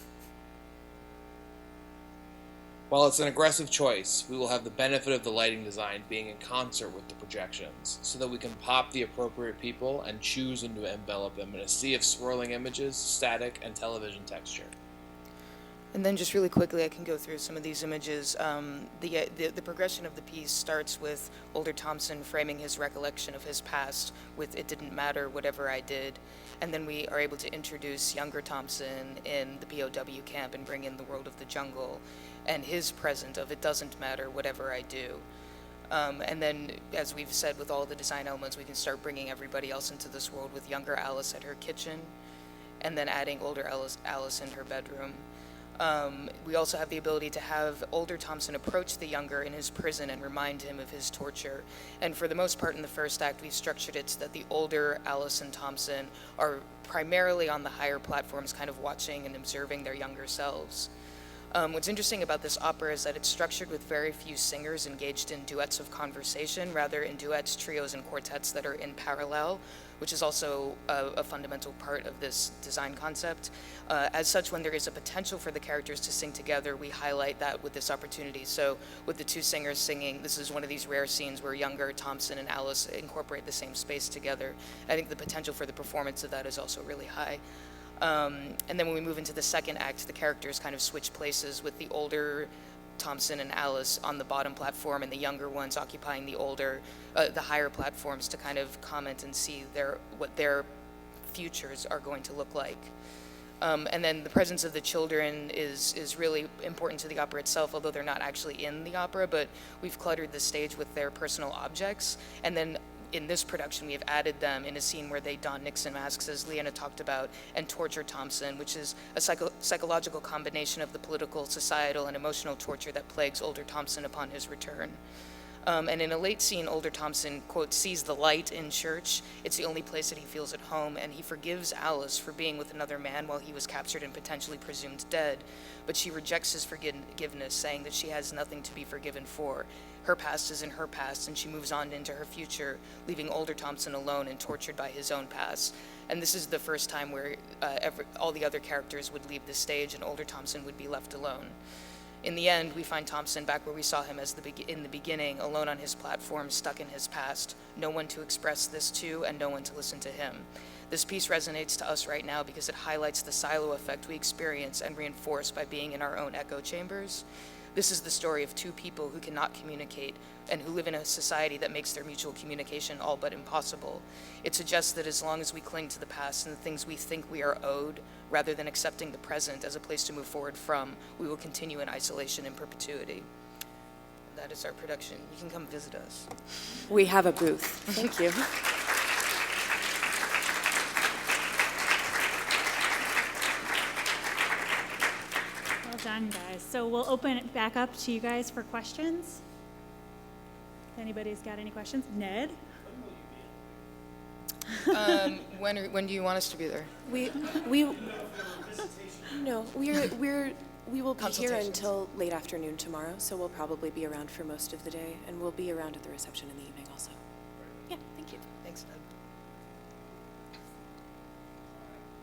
S13: While it's an aggressive choice, we will have the benefit of the lighting design being in concert with the projections, so that we can pop the appropriate people and choose when to envelop them in a sea of swirling images, static, and television texture.
S9: And then just really quickly, I can go through some of these images. The progression of the piece starts with Alder Thompson framing his recollection of his past with "It didn't matter, whatever I did." And then we are able to introduce younger Thompson in the POW camp and bring in the world of the jungle and his present of "It doesn't matter, whatever I do." And then, as we've said, with all the design elements, we can start bringing everybody else into this world with younger Alice at her kitchen, and then adding older Alice in her bedroom. We also have the ability to have Alder Thompson approach the younger in his prison and remind him of his torture. And for the most part in the first act, we've structured it so that the older Alice and Thompson are primarily on the higher platforms, kind of watching and observing their younger selves. What's interesting about this opera is that it's structured with very few singers engaged in duets of conversation, rather in duets, trios, and quartets that are in parallel, which is also a fundamental part of this design concept. As such, when there is a potential for the characters to sing together, we highlight that with this opportunity. So with the two singers singing, this is one of these rare scenes where younger Thompson and Alice incorporate the same space together. I think the potential for the performance of that is also really high. And then when we move into the second act, the characters kind of switch places with the older Thompson and Alice on the bottom platform and the younger ones occupying the higher platforms to kind of comment and see what their futures are going to look like. And then the presence of the children is really important to the opera itself, although they're not actually in the opera, but we've cluttered the stage with their personal objects. And then in this production, we have added them in a scene where they don Nixon masks, as Liene talked about, and torture Thompson, which is a psychological combination of the political, societal, and emotional torture that plagues Alder Thompson upon his return. And in a late scene, Alder Thompson, quote, sees the light in church. It's the only place that he feels at home, and he forgives Alice for being with another man while he was captured and potentially presumed dead. But she rejects his forgiveness, saying that she has nothing to be forgiven for. Her past is in her past, and she moves on into her future, leaving Alder Thompson alone and tortured by his own past. And this is the first time where all the other characters would leave the stage and Alder Thompson would be left alone. In the end, we find Thompson back where we saw him in the beginning, alone on his platform, stuck in his past, no one to express this to and no one to listen to him. This piece resonates to us right now because it highlights the silo effect we experience and reinforce by being in our own echo chambers. This is the story of two people who cannot communicate and who live in a society that makes their mutual communication all but impossible. It suggests that as long as we cling to the past and the things we think we are owed, rather than accepting the present as a place to move forward from, we will continue in isolation in perpetuity. That is our production. You can come visit us.
S10: We have a booth. Thank you.
S2: Well done, guys. So we'll open it back up to you guys for questions. If anybody's got any questions. Ned?
S9: When do you want us to be there?
S10: We will be here until late afternoon tomorrow, so we'll probably be around for most of the day, and we'll be around at the reception in the evening also. Yeah, thank you.
S9: Thanks,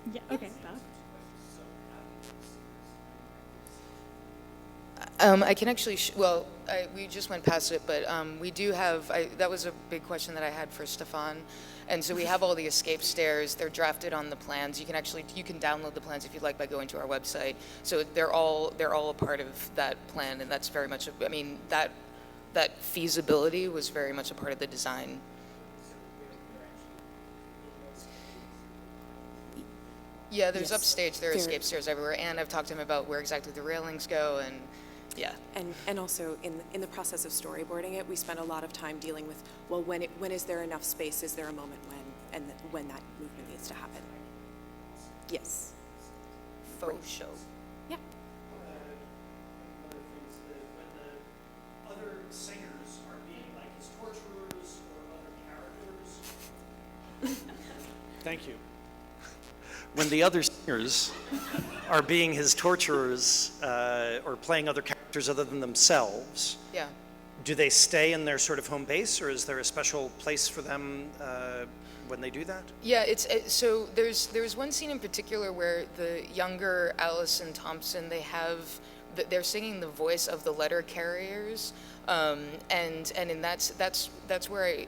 S9: Ned.
S2: Yeah, okay, Bob.
S9: I can actually, we just went past it, but we do have, that was a big question that I had for Stephan. And so we have all the escape stairs. They're drafted on the plans. You can download the plans if you'd like by going to our website. So they're all a part of that plan, and that's very much, that feasibility was very much a part of the design. Yeah, there's upstage, there are escape stairs everywhere, and I've talked to him about where exactly the railings go, and yeah.
S10: And also in the process of storyboarding it, we spent a lot of time dealing with, well, when is there enough space? Is there a moment when that movement needs to happen? Yes.
S9: Faux show.
S10: Yeah.
S7: One of the things that when the other singers are being like his torturers or other characters.
S14: Thank you. When the other singers are being his torturers or playing other characters other than themselves,
S9: yeah,
S14: do they stay in their sort of home base, or is there a special place for them when they do that?
S9: Yeah, so there's one scene in particular where the younger Allison Thompson, they're singing the voice of the letter carriers, and that's where I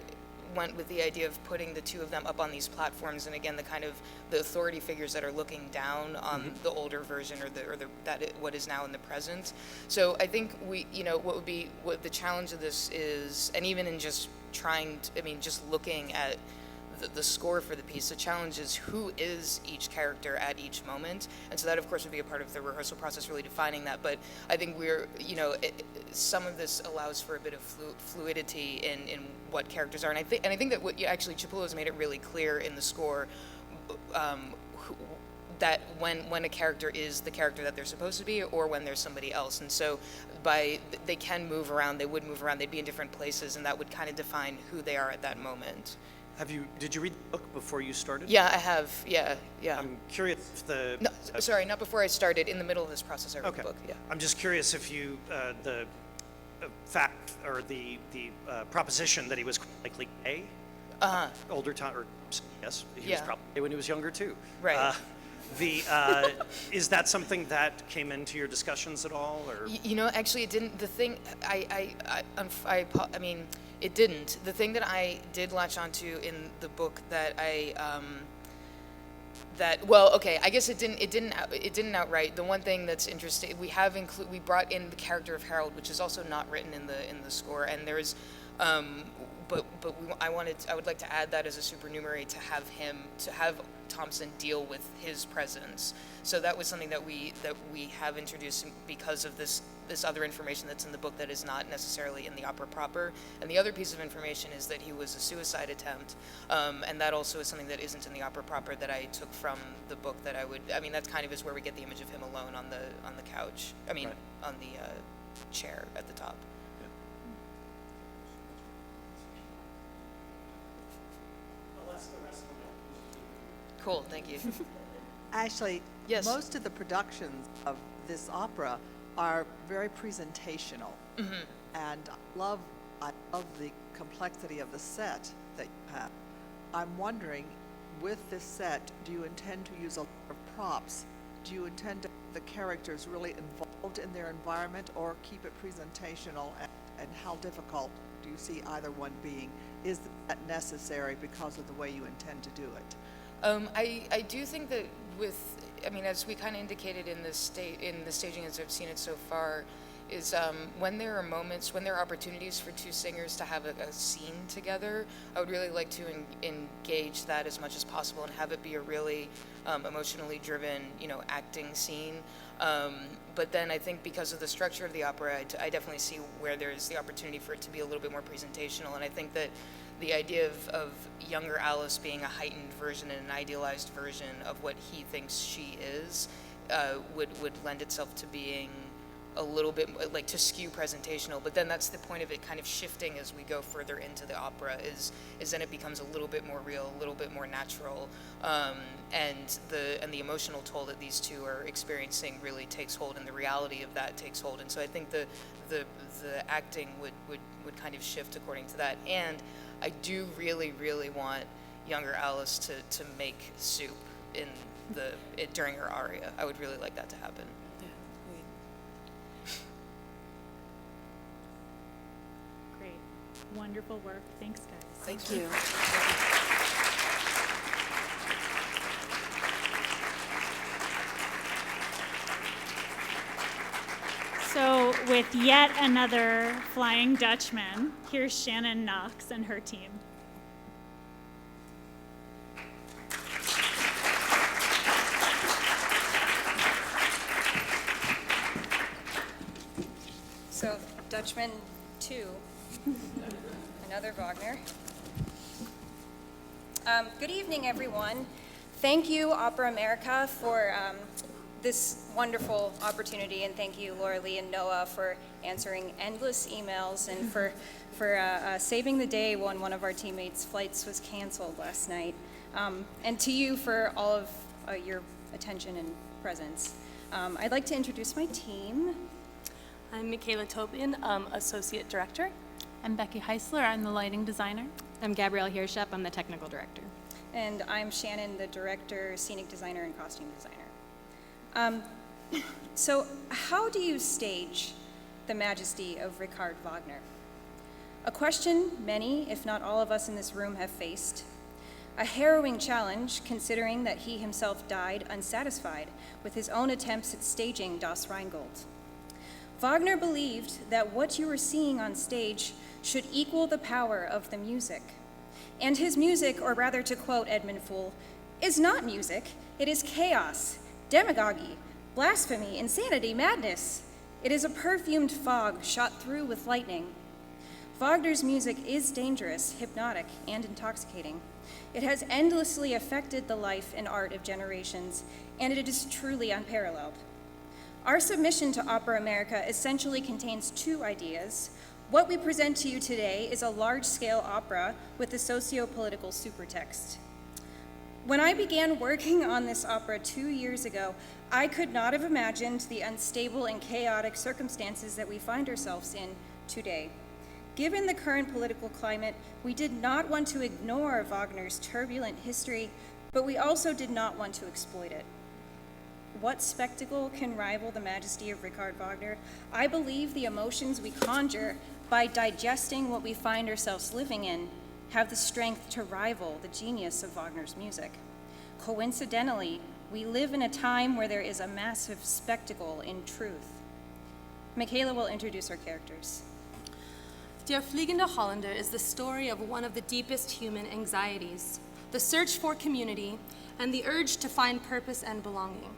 S9: went with the idea of putting the two of them up on these platforms, and again the authority figures that are looking down on the older version what is now in the present. So I think what the challenge of this is, and even in just just looking at the score for the piece, the challenge is who is each character at each moment, and so that of course would be a part of the rehearsal process, really defining that. But I think some of this allows for a bit of fluidity in what characters are, and I think that Cipullo has made it really clear in the score that when a character is the character that they're supposed to be, or when there's somebody else, and so they can move around, they would move around, they'd be in different places, and that would kind of define who they are at that moment.
S14: Did you read the book before you started?
S9: Yeah, I have. Yeah.
S14: I'm curious if the...
S9: No, sorry, not before I started. In the middle of this process, I read the book. Yeah.
S14: I'm just curious if you the fact or the proposition that he was likely gay. Older time, or yes, he was probably gay when he was younger too.
S9: Right.
S14: Is that something that came into your discussions at all, or?
S9: Actually, it didn't. The thing it didn't. The thing that I did latch onto in the book that I guess it didn't outright. The one thing that's interesting, we brought in the character of Harold, which is also not written in the score, and there's I would like to add that as a supernumerary to have Thompson deal with his presence. So that was something that we have introduced because of this other information that's in the book that is not necessarily in the opera proper. And the other piece of information is that he was a suicide attempt, and that also is something that isn't in the opera proper that I took from the book. That's kind of is where we get the image of him alone on the couch. On the chair at the top. Cool, thank you.
S15: Actually,
S9: yes.
S15: Most of the productions of this opera are very presentational, and I love the complexity of the set that you have. I'm wondering, with this set, do you intend to use a lot of props do you intend to have the characters really involved in their environment or keep it presentational, and how difficult do you see either one being? Is that necessary because of the way you intend to do it?
S9: I do think that as we kind of indicated in the staging as I've seen it so far, is when there are moments, when there are opportunities for two singers to have a scene together, I would really like to engage that as much as possible and have it be a really emotionally driven, acting scene. But then I think because of the structure of the opera, I definitely see where there's the opportunity for it to be a little bit more presentational. And I think that the idea of younger Alice being a heightened version and an idealized version of what he thinks she is would lend itself to being a little bit like to skew presentational. But then that's the point of it kind of shifting as we go further into the opera is then it becomes a little bit more real, a little bit more natural, and the emotional toll that these two are experiencing really takes hold, and the reality of that takes hold. And so I think the acting would kind of shift according to that. And I do really, really want younger Alice to make soup during her aria. I would really like that to happen.
S2: Great. Wonderful work. Thanks, guys.
S10: Thank you.
S2: So with yet another Flying Dutchman, here's Shannon Knox and her team.
S16: So, Dutchman 2, another Wagner. Good evening, everyone. Thank you, Opera America, for this wonderful opportunity, and thank you, Laura Lee and Noah, for answering endless emails and for saving the day when one of our teammates' flights was canceled last night. And to you for all of your attention and presence. I'd like to introduce my team.
S17: I'm Michaela Tobin, Associate Director.
S18: I'm Becky Heisler, I'm the lighting designer.
S19: I'm Gabrielle Heerschap, I'm the technical director.
S16: And I'm Shannon, the director, scenic designer, and costume designer. So how do you stage the majesty of Richard Wagner? A question many, if not all of us in this room have faced. A harrowing challenge, considering that he himself died unsatisfied with his own attempts at staging Das Rheingold. Wagner believed that what you were seeing on stage should equal the power of the music. And his music, or rather to quote Edmund Fool, is not music, it is chaos, demagogy, blasphemy, insanity, madness. It is a perfumed fog shot through with lightning. Wagner's music is dangerous, hypnotic, and intoxicating. It has endlessly affected the life and art of generations, and it is truly unparalleled. Our submission to Opera America essentially contains two ideas. What we present to you today is a large-scale opera with a socio-political supertext. When I began working on this opera 2 years ago, I could not have imagined the unstable and chaotic circumstances that we find ourselves in today. Given the current political climate, we did not want to ignore Wagner's turbulent history, but we also did not want to exploit it. What spectacle can rival the majesty of Richard Wagner? I believe the emotions we conjure by digesting what we find ourselves living in have the strength to rival the genius of Wagner's music. Coincidentally, we live in a time where there is a massive spectacle in truth. Michaela will introduce our characters.
S17: Der fliegende Holländer is the story of one of the deepest human anxieties, the search for community, and the urge to find purpose and belonging.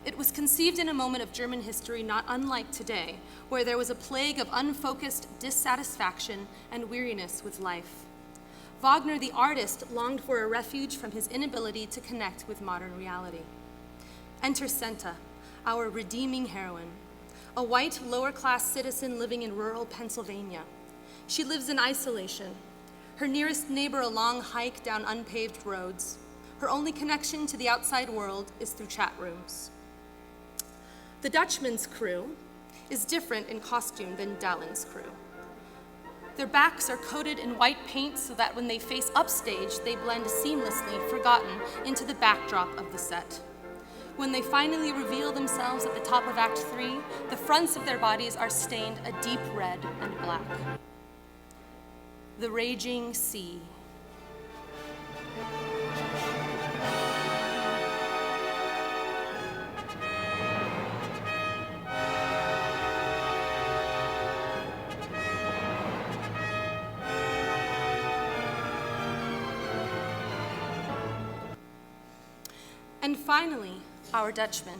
S17: It was conceived in a moment of German history not unlike today, where there was a plague of unfocused dissatisfaction and weariness with life. Wagner, the artist, longed for a refuge from his inability to connect with modern reality. Enter Senta, our redeeming heroine, a white, lower-class citizen living in rural Pennsylvania. She lives in isolation, her nearest neighbor a long hike down unpaved roads. Her only connection to the outside world is through chat rooms. The Dutchman's crew is different in costume than Dallin's crew. Their backs are coated in white paint so that when they face upstage, they blend seamlessly, forgotten, into the backdrop of the set. When they finally reveal themselves at the top of Act 3, the fronts of their bodies are stained a deep red and black. The Raging Sea. And finally, our Dutchman.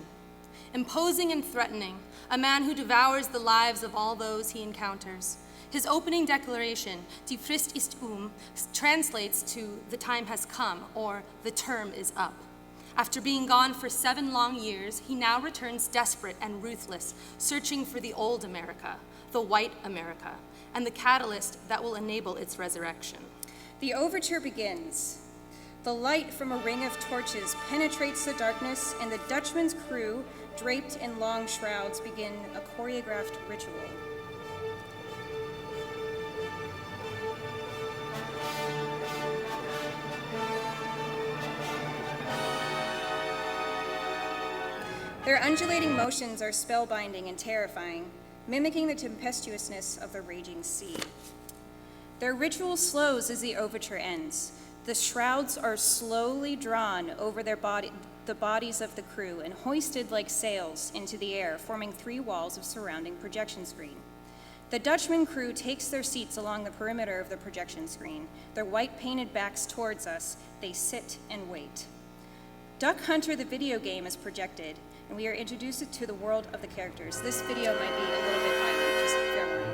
S17: Imposing and threatening, a man who devours the lives of all those he encounters. His opening declaration, Die Frist ist translates to the time has come, or the term is up. After being gone for 7 long years, he now returns desperate and ruthless, searching for the old America, the white America, and the catalyst that will enable its resurrection.
S16: The overture begins. The light from a ring of torches penetrates the darkness, and the Dutchman's crew, draped in long shrouds, begin a choreographed ritual. Their undulating motions are spellbinding and terrifying, mimicking the tempestuousness of the raging sea. Their ritual slows as the overture ends. The shrouds are slowly drawn over the bodies of the crew and hoisted like sails into the air, forming 3 walls of surrounding projection screen. The Dutchman crew takes their seats along the perimeter of the projection screen, their white painted backs towards us. They sit and wait. Duck Hunter the video game is projected, and we are introduced to the world of the characters. This video might be a little bit violent, just fair warning.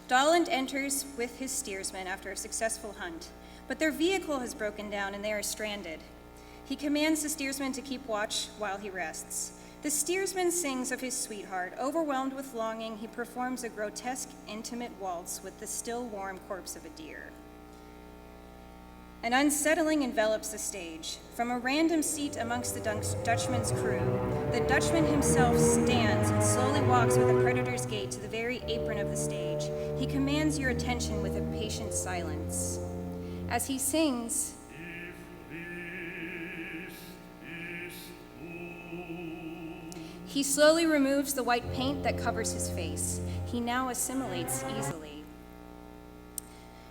S16: Dolland enters with his steersman after a successful hunt, but their vehicle has broken down and they are stranded. He commands the steersman to keep watch while he rests. The steersman sings of his sweetheart. Overwhelmed with longing, he performs a grotesque, intimate waltz with the still warm corpse of a deer. An unsettling envelops the stage. From a random seat amongst the Dutchman's crew, the Dutchman himself stands and slowly walks with a predator's gait to the very apron of the stage. He commands your attention with a patient silence. As he sings, he slowly removes the white paint that covers his face. He now assimilates easily.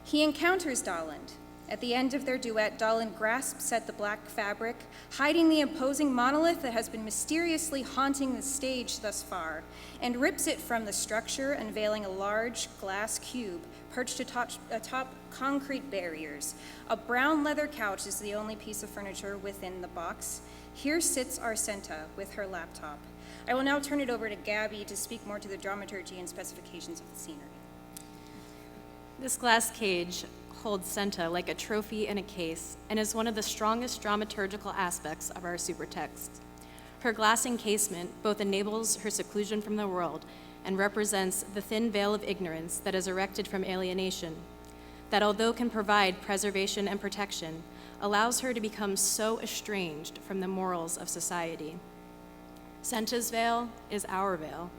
S16: He encounters Dolland. At the end of their duet, Dolland grasps at the black fabric, hiding the imposing monolith that has been mysteriously haunting the stage thus far, and rips it from the structure, unveiling a large glass cube perched atop concrete barriers. A brown leather couch is the only piece of furniture within the box. Here sits Arcenta with her laptop. I will now turn it over to Gabby to speak more to the dramaturgy and specifications of the scenery.
S20: This glass cage holds Senta like a trophy in a case and is one of the strongest dramaturgical aspects of our supertext. Her glass encasement both enables her seclusion from the world and represents the thin veil of ignorance that is erected from alienation, that although can provide preservation and protection, allows her to become so estranged from the morals of society. Senta's veil is our veil,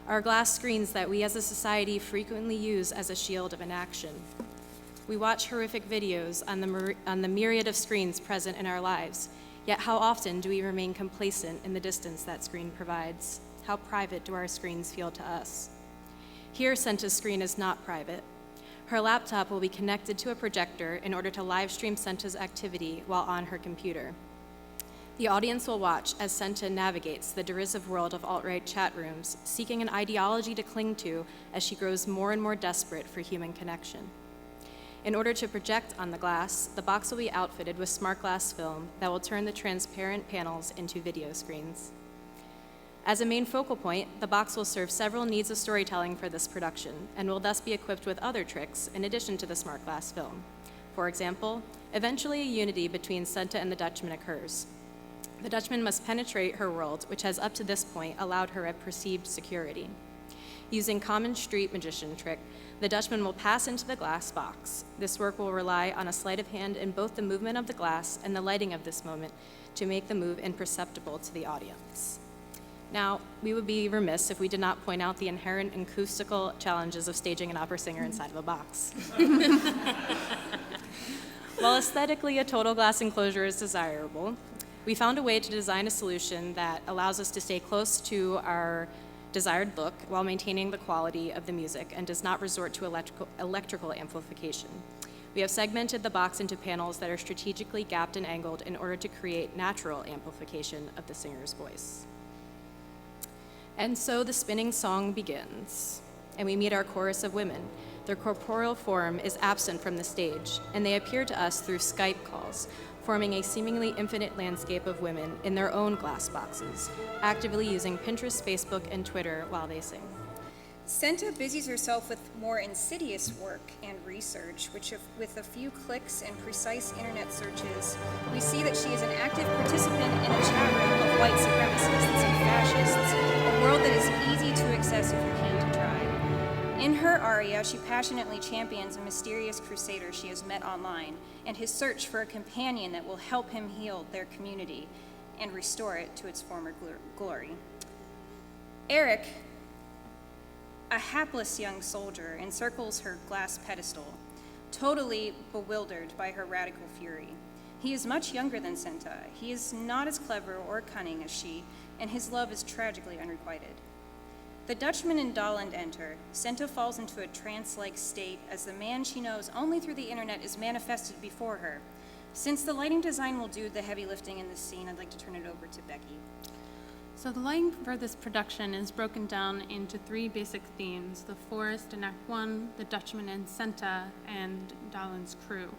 S20: our glass screens that we as a society frequently use as a shield of inaction. We watch horrific videos on the myriad of screens present in our lives, yet how often do we remain complacent in the distance that screen provides? How private do our screens feel to us? Here, Senta's screen is not private. Her laptop will be connected to a projector in order to live stream Senta's activity while on her computer. The audience will watch as Senta navigates the derisive world of alt-right chat rooms, seeking an ideology to cling to as she grows more and more desperate for human connection. In order to project on the glass, the box will be outfitted with smart glass film that will turn the transparent panels into video screens. As a main focal point, the box will serve several needs of storytelling for this production and will thus be equipped with other tricks in addition to the smart glass film. For example, eventually a unity between Senta and the Dutchman occurs. The Dutchman must penetrate her world, which has up to this point allowed her a perceived security. Using common street magician trick, the Dutchman will pass into the glass box. This work will rely on a sleight of hand in both the movement of the glass and the lighting of this moment to make the move imperceptible to the audience. Now, we would be remiss if we did not point out the inherent acoustical challenges of staging an opera singer inside of a box. While aesthetically a total glass enclosure is desirable, we found a way to design a solution that allows us to stay close to our desired look while maintaining the quality of the music and does not resort to electrical amplification. We have segmented the box into panels that are strategically gapped and angled in order to create natural amplification of the singer's voice. And so the spinning song begins, and we meet our chorus of women. Their corporeal form is absent from the stage, and they appear to us through Skype calls, forming a seemingly infinite landscape of women in their own glass boxes, actively using Pinterest, Facebook, and Twitter while they sing.
S16: Senta busies herself with more insidious work and research, which with a few clicks and precise internet searches, we see that she is an active participant in a chat room of white supremacists and fascists, a world that is easy to access if you're keen to try. In her aria, she passionately champions a mysterious crusader she has met online and his search for a companion that will help him heal their community and restore it to its former glory. Eric, a hapless young soldier, encircles her glass pedestal, totally bewildered by her radical fury. He is much younger than Senta. He is not as clever or cunning as she, and his love is tragically unrequited. The Dutchman and Daland enter. Senta falls into a trance-like state as the man she knows only through the internet is manifested before her. Since the lighting design will do the heavy lifting in this scene, I'd like to turn it over to Becky.
S19: So the lighting for this production is broken down into three basic themes: the forest in Act 1, the Dutchman and Senta, and Daland's crew.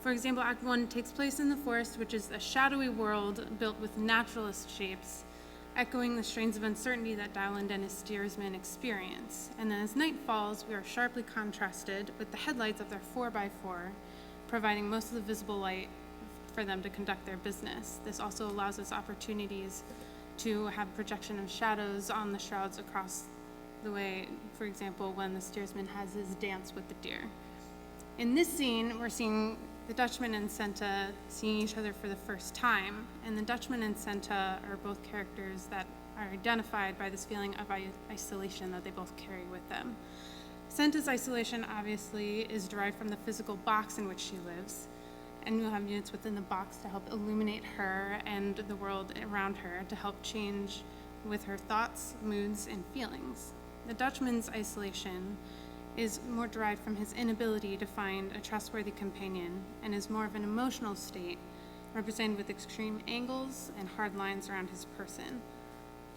S19: For example, Act 1 takes place in the forest, which is a shadowy world built with naturalist shapes, echoing the strains of uncertainty that Daland and his steersman experience. And then as night falls, we are sharply contrasted with the headlights of their 4x4, providing most of the visible light for them to conduct their business. This also allows us opportunities to have projection of shadows on the shrouds across the way, for example, when the steersman has his dance with the deer. In this scene, we're seeing the Dutchman and Senta seeing each other for the first time, and the Dutchman and Senta are both characters that are identified by this feeling of isolation that they both carry with them. Senta's isolation, obviously, is derived from the physical box in which she lives, and we'll have units within the box to help illuminate her and the world around her to help change with her thoughts, moods, and feelings. The Dutchman's isolation is more derived from his inability to find a trustworthy companion and is more of an emotional state represented with extreme angles and hard lines around his person.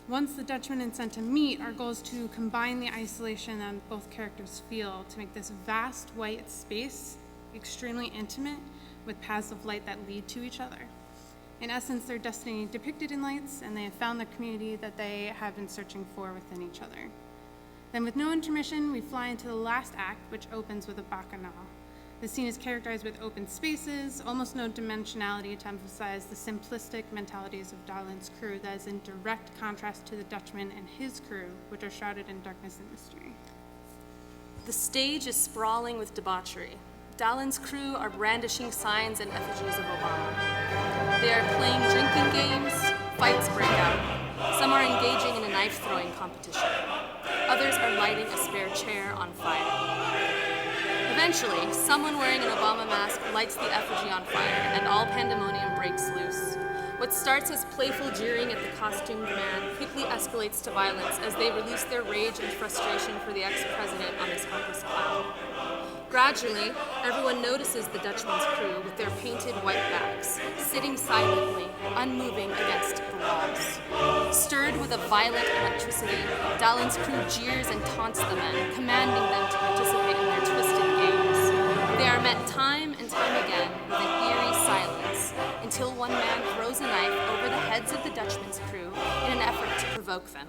S19: Once the Dutchman and Senta meet, our goal is to combine the isolation that both characters feel to make this vast white space extremely intimate with paths of light that lead to each other. In essence, their destiny depicted in lights, and they have found the community that they have been searching for within each other. Then with no intermission, we fly into the last act, which opens with a bacchanal. The scene is characterized with open spaces, almost no dimensionality to emphasize the simplistic mentalities of Daland's crew that is in direct contrast to the Dutchman and his crew, which are shrouded in darkness and mystery.
S17: The stage is sprawling with debauchery. Daland's crew are brandishing signs and effigies of Obama. They are playing drinking games, fights break out. Some are engaging in a knife-throwing competition. Others are lighting a spare chair on fire. Eventually, someone wearing an Obama mask lights the effigy on fire, and all pandemonium breaks loose. What starts as playful jeering at the costumed man quickly escalates to violence as they release their rage and frustration for the ex-president on this helpless clown. Gradually, everyone notices the Dutchman's crew with their painted white backs, sitting silently, unmoving against the walls. Stirred with a violent electricity, Dalen's crew jeers and taunts the men, commanding them to participate in their twisted games. They are met time and time again with an eerie silence, until one man throws a knife over the heads of the Dutchman's crew in an effort to provoke them.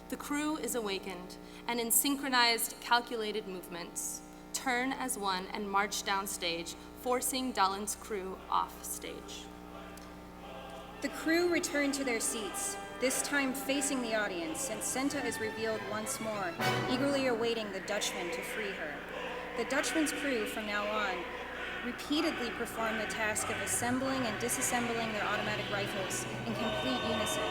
S17: The crew is awakened, and in synchronized, calculated movements, turn as one and march downstage, forcing Dalen's crew off stage.
S16: The crew return to their seats, this time facing the audience, and Senta is revealed once more, eagerly awaiting the Dutchman to free her. The Dutchman's crew, from now on, repeatedly perform the task of assembling and disassembling their automatic rifles in complete unison,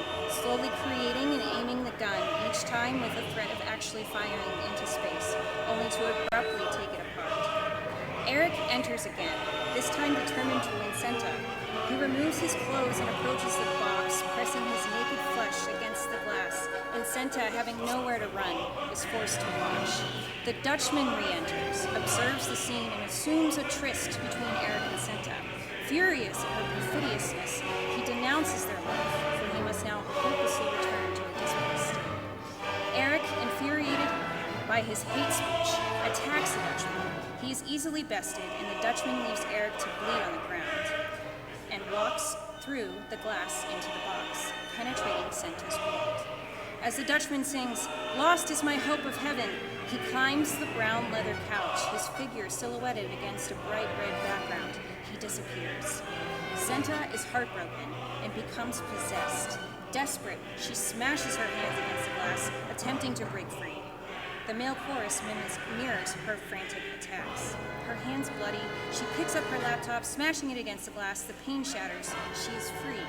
S16: slowly creating and aiming the gun, each time with the threat of actually firing into space, only to abruptly take it apart. Eric enters again, this time determined to win Senta. He removes his clothes and approaches the box, pressing his naked flesh against the glass, and Senta, having nowhere to run, is forced to watch. The Dutchman re-enters, observes the scene, and assumes a tryst between Eric and Senta. Furious at her perfidiousness, he denounces their life, for he must now hopelessly return to a dismal state. Eric, infuriated by his hate speech, attacks the Dutchman. He is easily bested, and the Dutchman leaves Eric to bleed on the ground, and walks through the glass into the box, penetrating Senta's world. As the Dutchman sings, "Lost is my hope of heaven," he climbs the brown leather couch, his figure silhouetted against a bright red background. He disappears. Senta is heartbroken and becomes possessed. Desperate, she smashes her hands against the glass, attempting to break free. The male chorus mirrors her frantic attacks. Her hands bloody, she picks up her laptop, smashing it against the glass. The pane shatters. She is free.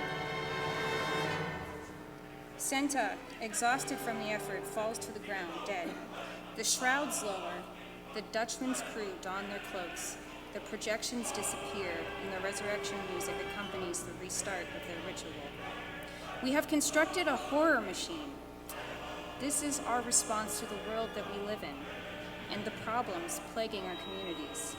S16: Senta, exhausted from the effort, falls to the ground, dead. The shrouds lower. The Dutchman's crew don their cloaks. The projections disappear, and the resurrection music accompanies the restart of their ritual. We have constructed a horror machine. This is our response to the world that we live in and the problems plaguing our communities.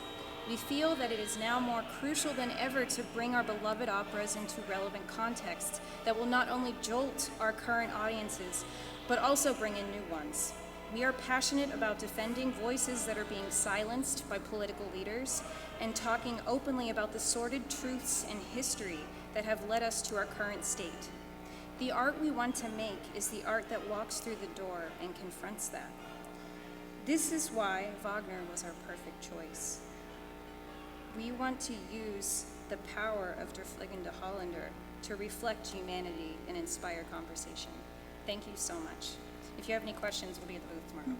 S16: We feel that it is now more crucial than ever to bring our beloved operas into relevant contexts that will not only jolt our current audiences, but also bring in new ones. We are passionate about defending voices that are being silenced by political leaders and talking openly about the sordid truths and history that have led us to our current state. The art we want to make is the art that walks through the door and confronts that. This is why Wagner was our perfect choice. We want to use the power of Der Fliegende Holländer to reflect humanity and inspire conversation. Thank you so much. If you have any questions, we'll be at the booth tomorrow.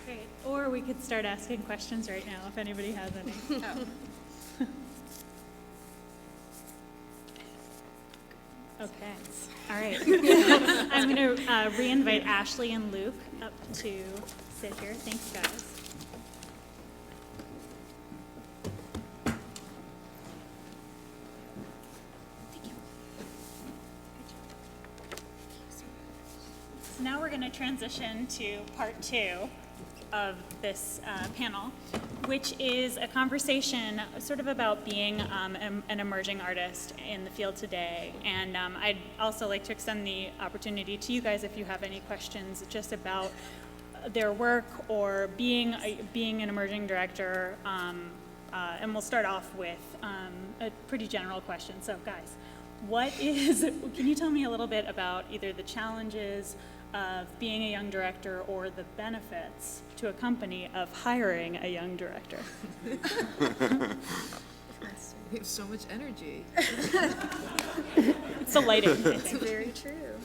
S2: Great. Or we could start asking questions right now if anybody has any. Okay. All right. I'm going to re-invite Ashley and Luke up to sit here. Thanks, guys. So now we're going to transition to part 2 of this panel, which is a conversation sort of about being an emerging artist in the field today. And I'd also like to extend the opportunity to you guys if you have any questions just about their work or being an emerging director. And we'll start off with a pretty general question. So guys, can you tell me a little bit about either the challenges of being a young director or the benefits to a company of hiring a young director?
S19: We have so much energy.
S2: It's the lighting.
S16: It's very true.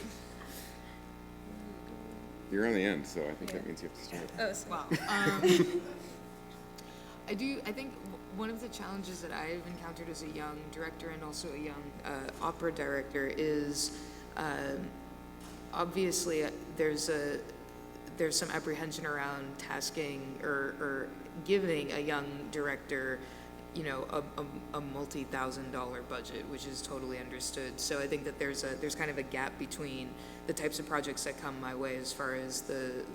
S3: You're on the end, so I think that means you have to start.
S19: Wow. I think one of the challenges that I've encountered as a young director and also a young opera director is obviously there's some apprehension around tasking or giving a young director
S9: you know, a multi-$1,000 budget, which is totally understood. So I think that there's kind of a gap between the types of projects that come my way as far as the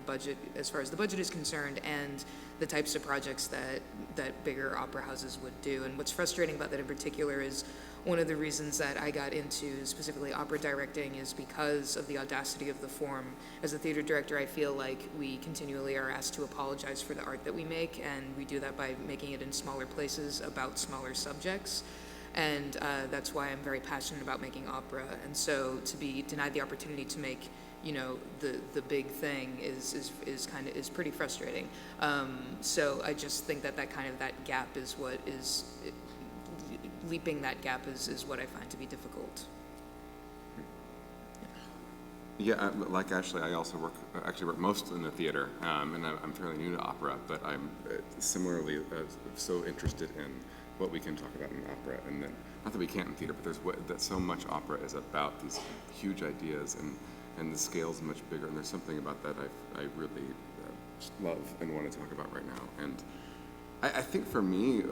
S9: budget, as far as the budget is concerned, and the types of projects that bigger opera houses would do. And what's frustrating about that in particular is one of the reasons that I got into specifically opera directing is because of the audacity of the form. As a theater director, I feel like we continually are asked to apologize for the art that we make, and we do that by making it in smaller places about smaller subjects. And that's why I'm very passionate about making opera. And so to be denied the opportunity to make, you know, the big thing is pretty frustrating. So I just think that that gap is what is, leaping that gap is what I find to be difficult.
S3: Yeah, like Ashley, I also work most in the theater, and I'm fairly new to opera, but I'm similarly so interested in what we can talk about in opera, and then, not that we can't in theater, but that so much opera is about these huge ideas, and the scale's much bigger, and there's something about that I really love and want to talk about right now. And I think for me,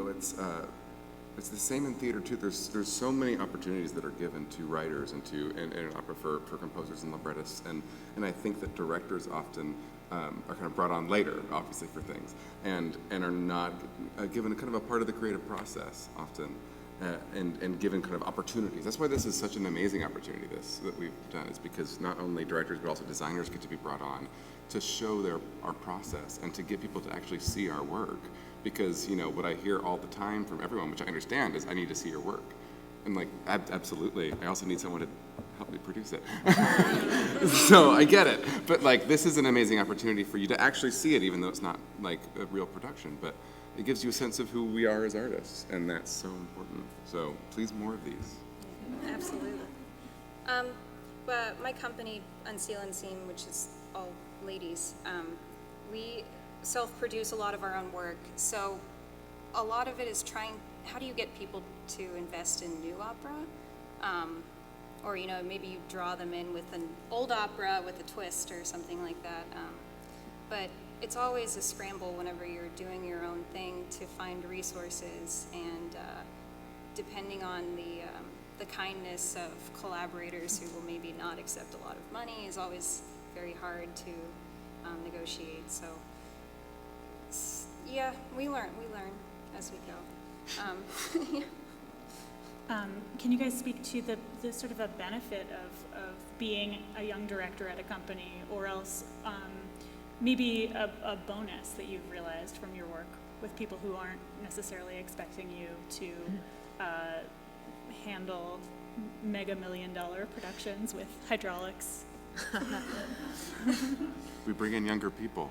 S3: it's the same in theater too. There's so many opportunities that are given to writers and in opera for composers and librettists, and I think that directors often are kind of brought on later, obviously, for things, and are not given kind of a part of the creative process often, and given kind of opportunities. That's why this is such an amazing opportunity, that we've done, is because not only directors but also designers get to be brought on to show our process and to get people to actually see our work. Because, you know, what I hear all the time from everyone, which I understand, is I need to see your work. And like, absolutely, I also need someone to help me produce it. So I get it. But like, this is an amazing opportunity for you to actually see it, even though it's not like a real production. But it gives you a sense of who we are as artists, and that's so important. So please, more of these.
S16: Absolutely. But my company, Unseal and Scene, which is all ladies, we self-produce a lot of our own work. So a lot of it is how do you get people to invest in new opera? Or, you know, maybe you draw them in with an old opera with a twist or something like that. But it's always a scramble whenever you're doing your own thing to find resources, and depending on the kindness of collaborators who will maybe not accept a lot of money is always very hard to negotiate. So yeah, we learn as we go. Yeah.
S2: Can you guys speak to the sort of a benefit of being a young director at a company, or else maybe a bonus that you've realized from your work with people who aren't necessarily expecting you to handle mega $1 million productions with hydraulics?
S3: We bring in younger people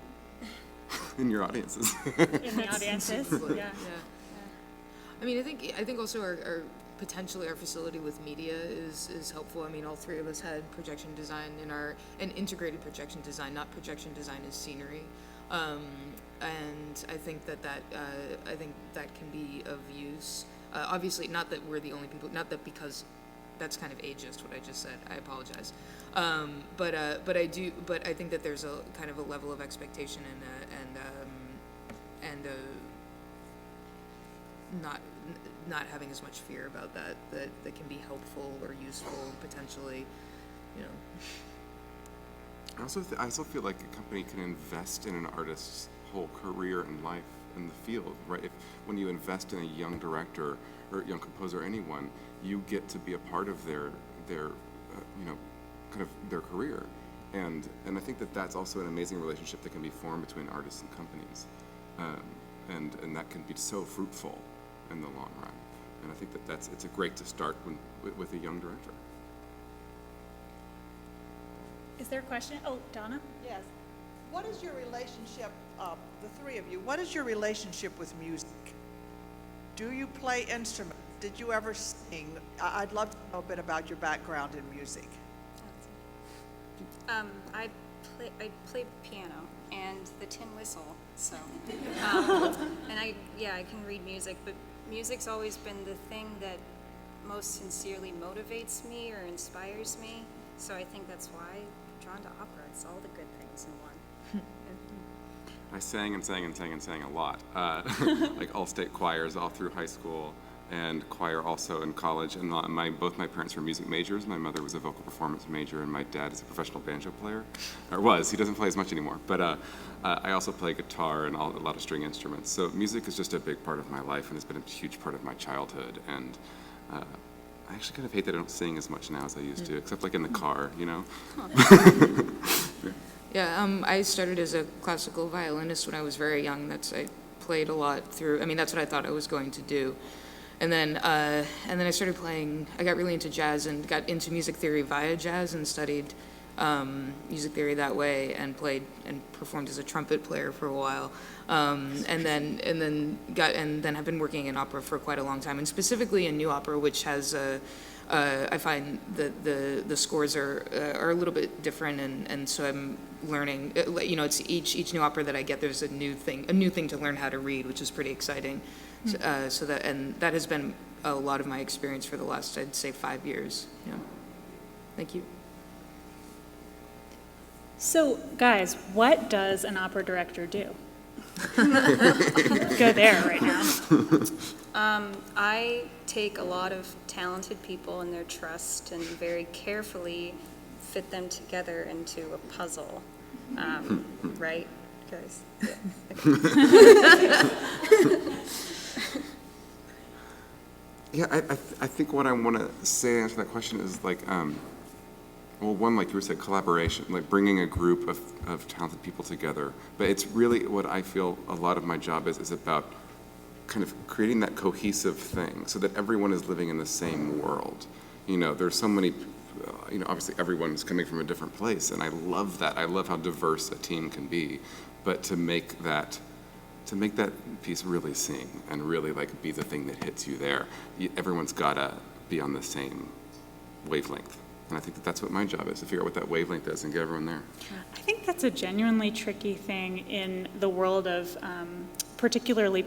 S3: in your audiences.
S2: In the audiences, yeah.
S9: I mean, I think also our potentially our facility with media is helpful. I mean, all three of us had projection design and integrated projection design, not projection design as scenery. And I think that can be of use. Obviously, not that we're the only people, not that, because that's kind of ageist what I just said. I apologize. But I think that there's a kind of a level of expectation and not having as much fear about that can be helpful or useful potentially, you know.
S3: I also feel like a company can invest in an artist's whole career and life in the field, right? When you invest in a young director or young composer, anyone, you get to be a part of their kind of their career, and I think that's also an amazing relationship that can be formed between artists and companies, and that can be so fruitful in the long run. And I think it's a great to start with a young director.
S2: Is there a question? Oh, Donna?
S15: Yes. What is your relationship, the three of you, what is your relationship with music? Do you play instruments? Did you ever sing? I'd love to know a bit about your background in music.
S16: I play piano and the tin whistle, so, and I can read music, but music's always been the thing that most sincerely motivates me or inspires me, so I think that's why I'm drawn to opera. It's all the good things in one.
S3: I sang and sang and sang and sang a lot, like all state choirs all through high school, and choir also in college. And both my parents were music majors. My mother was a vocal performance major, and my dad is a professional banjo player, or was. He doesn't play as much anymore. But I also play guitar and a lot of string instruments. So music is just a big part of my life, and has been a huge part of my childhood. And I actually kind of hate that I don't sing as much now as I used to, except like in the car, you know?
S9: Yeah, I started as a classical violinist when I was very young. I played a lot through, that's what I thought I was going to do. And then I started playing, I got really into jazz and got into music theory via jazz and studied music theory that way, and played and performed as a trumpet player for a while. And then have been working in opera for quite a long time, and specifically in new opera, which has I find that the scores are a little bit different, and so I'm learning. It's each new opera that I get, there's a new thing to learn how to read, which is pretty exciting. So that has been a lot of my experience for the last, I'd say, 5 years. Yeah. Thank you.
S2: So, guys, what does an opera director do? Go there right now.
S16: I take a lot of talented people and their trust and very carefully fit them together into a puzzle. Right, guys? Yeah. Okay.
S3: Yeah, I think what I want to say to answer that question is like, well, one, like you said, collaboration, like bringing a group of talented people together. But it's really what I feel a lot of my job is about kind of creating that cohesive thing so that everyone is living in the same world. There's so many, obviously everyone's coming from a different place, and I love that. I love how diverse a team can be. But to make that piece really sing and really like be the thing that hits you there, everyone's gotta be on the same wavelength. And I think that's what my job is, to figure out what that wavelength is and get everyone there.
S2: I think that's a genuinely tricky thing in the world of particularly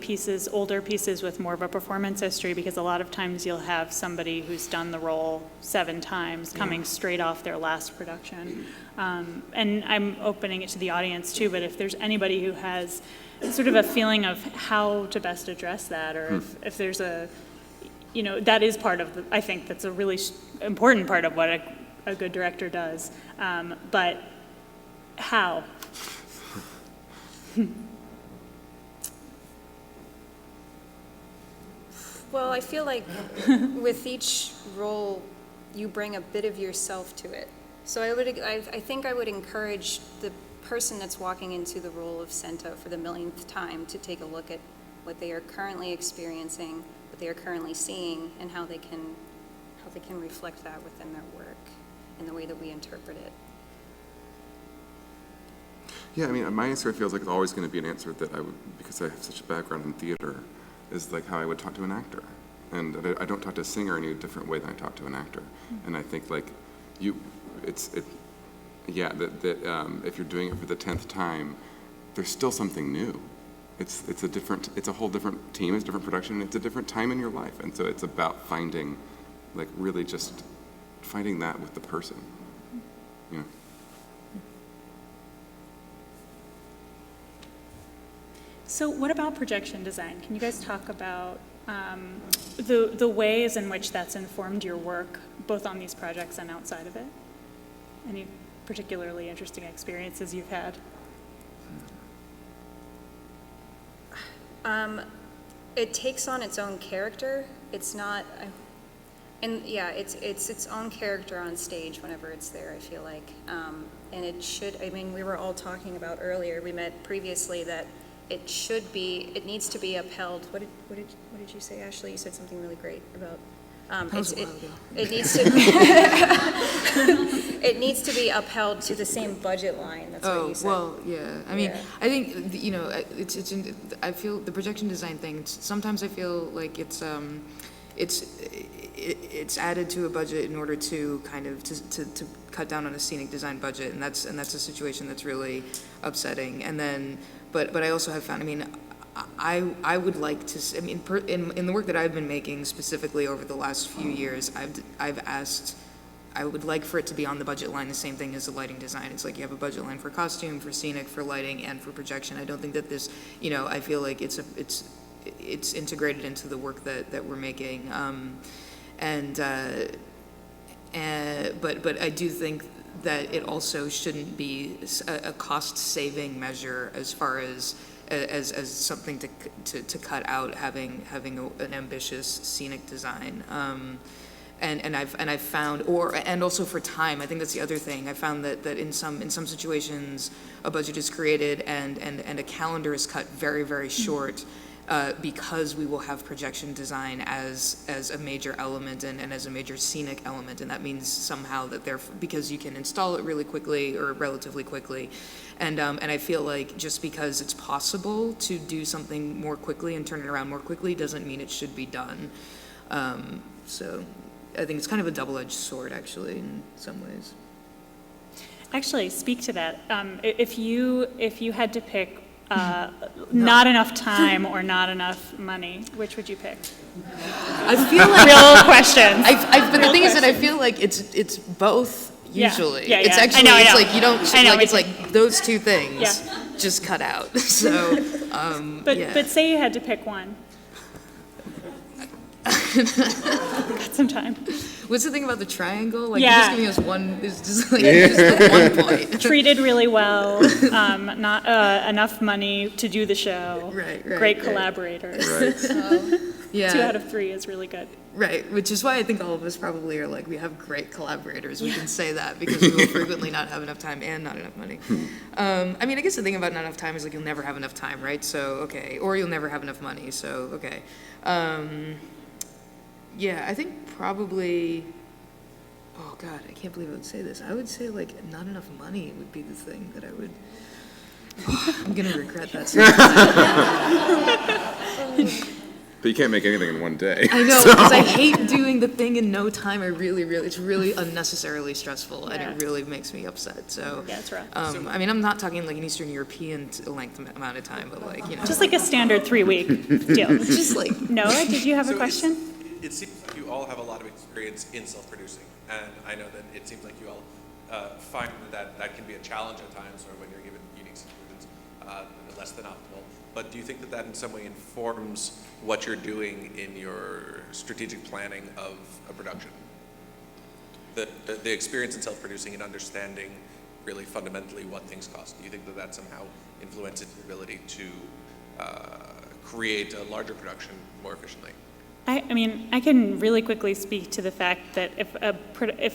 S2: older pieces with more of a performance history, because a lot of times you'll have somebody who's done the role 7 times coming straight off their last production. And I'm opening it to the audience too, but if there's anybody who has sort of a feeling of how to best address that, or if there's that is part of I think that's a really important part of what a good director does. But how?
S16: Well, I feel like with each role, you bring a bit of yourself to it. So I think I would encourage the person that's walking into the role of Senta for the millionth time to take a look at what they are currently experiencing, what they are currently seeing, and how they can reflect that within their work in the way that we interpret it.
S3: Yeah, my answer feels like it's always going to be an answer that I would, because I have such a background in theater, is like how I would talk to an actor. And I don't talk to a singer in a different way than I talk to an actor. And I think like if you're doing it for the 10th time, there's still something new. It's a whole different team, it's a different production, it's a different time in your life. And so it's about finding, like really just finding that with the person. Yeah.
S2: So what about projection design? Can you guys talk about the ways in which that's informed your work, both on these projects and outside of it? Any particularly interesting experiences you've had?
S16: It takes on its own character. It's not, it's its own character on stage whenever it's there, I feel like. And it should, we were all talking about earlier, we met previously, that it needs to be upheld. What did you say, Ashley? You said something really great about, it needs to be upheld to the same budget line. That's what you said.
S9: Well, yeah. I think I feel the projection design thing. Sometimes I feel like it's added to a budget in order to kind of to cut down on a scenic design budget, and that's a situation that's really upsetting. And then, but I also have found. I would like to. In the work that I've been making specifically over the last few years, I've asked I would like for it to be on the budget line the same thing as the lighting design. It's like you have a budget line for costume, for scenic, for lighting, and for projection. I don't think that this, I feel like it's integrated into the work that we're making. But I do think that it also shouldn't be a cost-saving measure as far as something to cut out having an ambitious scenic design. And I've found, and also for time, I think that's the other thing. I found that in some situations a budget is created and a calendar is cut very, very short. Because we will have projection design as a major element and as a major scenic element, and that means somehow that because you can install it really quickly or relatively quickly, and I feel like just because it's possible to do something more quickly and turn it around more quickly doesn't mean it should be done. So I think it's kind of a double-edged sword, actually, in some ways.
S2: Actually, speak to that. If you had to pick not enough time or not enough money, which would you pick?
S9: I feel like
S2: real question.
S9: But the thing is that I feel like it's both usually.
S2: Yeah.
S9: It's actually
S2: I know.
S9: It's like you don't it's
S2: too.
S9: like those two things just cut out. So
S2: but say you had to pick one. Got some time.
S9: What's the thing about the triangle? Like
S2: Yeah.
S9: you're just giving us one. It's just like just one point.
S2: Treated really well. Not enough money to do the show.
S9: Right.
S2: Great collaborators.
S3: Right.
S9: Yeah.
S2: 2 out of 3 is really good.
S9: Right, which is why I think all of us probably are like, we have great collaborators. We can say that because we will frequently not have enough time and not enough money. I mean, I guess the thing about not enough time is like you'll never have enough time, right? So, okay. Or you'll never have enough money, so, okay. Yeah, I think probably, oh God, I can't believe I would say this. I would say like not enough money would be the thing that I would, I'm gonna regret that sometime.
S3: But you can't make anything in one day.
S9: I know, because I hate doing the thing in no time. It's really unnecessarily stressful, and it really makes me upset. So
S2: yeah, it's rough.
S9: I mean, I'm not talking like an Eastern European length amount of time, but like
S2: just like a standard 3-week deal.
S9: Just like
S2: Noah, did you have a question?
S19: It seems like you all have a lot of experience in self-producing, and I know that it seems like you all find that can be a challenge at times, or when you're given unique situations, less than optimal. But do you think that in some way informs what you're doing in your strategic planning of a production? The experience in self-producing and understanding really fundamentally what things cost. Do you think that somehow influences your ability to create a larger production more efficiently?
S2: I mean, I can really quickly speak to the fact that if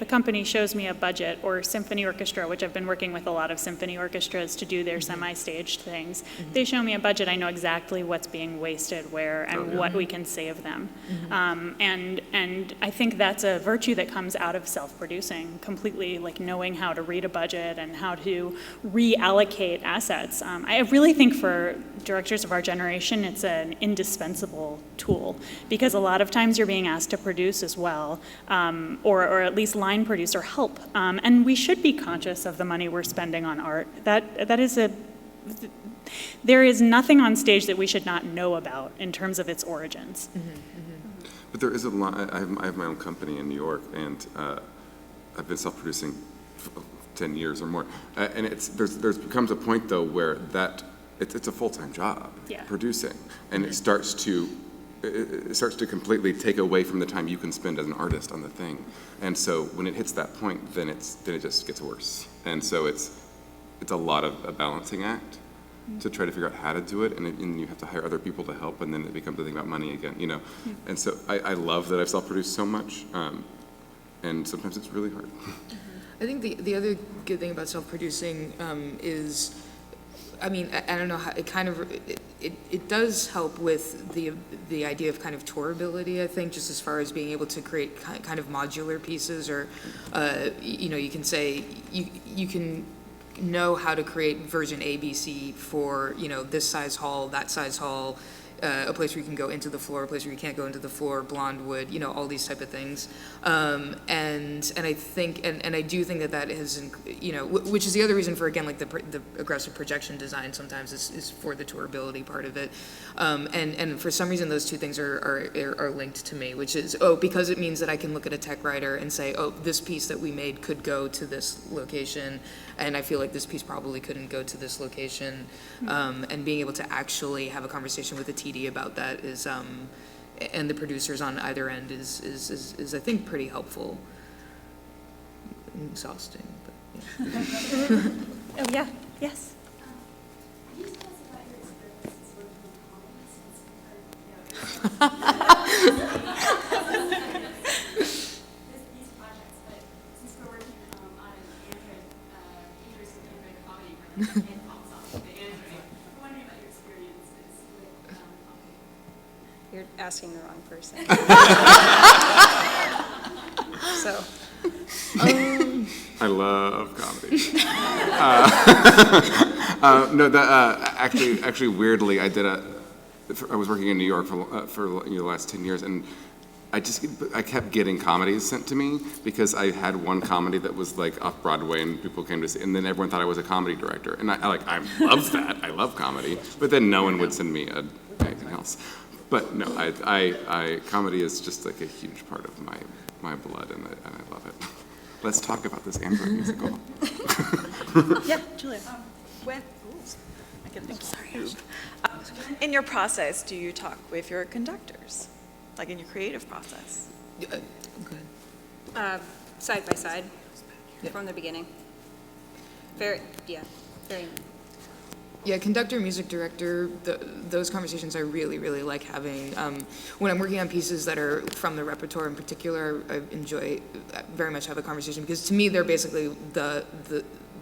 S2: a company shows me a budget, or symphony orchestra, which I've been working with a lot of symphony orchestras to do their semi-staged things, they show me a budget, I know exactly what's being wasted where and what we can save them. And I think that's a virtue that comes out of self-producing completely, like knowing how to read a budget and how to reallocate assets. I really think for directors of our generation, it's an indispensable tool, because a lot of times you're being asked to produce as well, or at least line produce or help. And we should be conscious of the money we're spending on art. There is nothing on stage that we should not know about in terms of its origins.
S3: But there is a lot. I have my own company in New York, and I've been self-producing for 10 years or more. And there's becomes a point though where it's a full-time job, producing, and it starts to completely take away from the time you can spend as an artist on the thing. And so when it hits that point, then it just gets worse. And so it's a lot of a balancing act to try to figure out how to do it, and you have to hire other people to help, and then it becomes a thing about money again, you know. And so I love that I've self-produced so much, and sometimes it's really hard.
S9: I think the other good thing about self-producing is, I mean, I don't know how it does help with the idea of kind of tourability, I think, just as far as being able to create kind of modular pieces, or you can say you can know how to create version ABC for this size hall, that size hall, a place where you can go into the floor, a place where you can't go into the floor, blonde wood, you know, all these type of things. And I think, and I do think that that is, you know, which is the other reason for, again, like the aggressive projection design sometimes is for the tourability part of it. And for some reason those two things are linked to me, which is, because it means that I can look at a tech writer and say, this piece that we made could go to this location, and I feel like this piece probably couldn't go to this location. And being able to actually have a conversation with a TD about that is, and the producers on either end is I think pretty helpful. Exhausting, but yeah.
S2: Oh yeah, yes.
S16: You're asking the wrong person. So.
S3: I love comedy. No, that actually, weirdly, I was working in New York for the last 10 years, and I kept getting comedies sent to me because I had one comedy that was like off Broadway and people came to see, and then everyone thought I was a comedy director, and I love that. I love comedy, but then no one would send me anything else. But no, I comedy is just like a huge part of my blood, and I love it. Let's talk about this Android musical.
S2: Yeah, Julia.
S19: In your process, do you talk with your conductors, like in your creative process?
S16: Side by side, from the beginning. Very.
S9: Yeah, conductor, music director, those conversations I really, really like having. When I'm working on pieces that are from the repertoire in particular, I enjoy very much have a conversation because to me they're basically the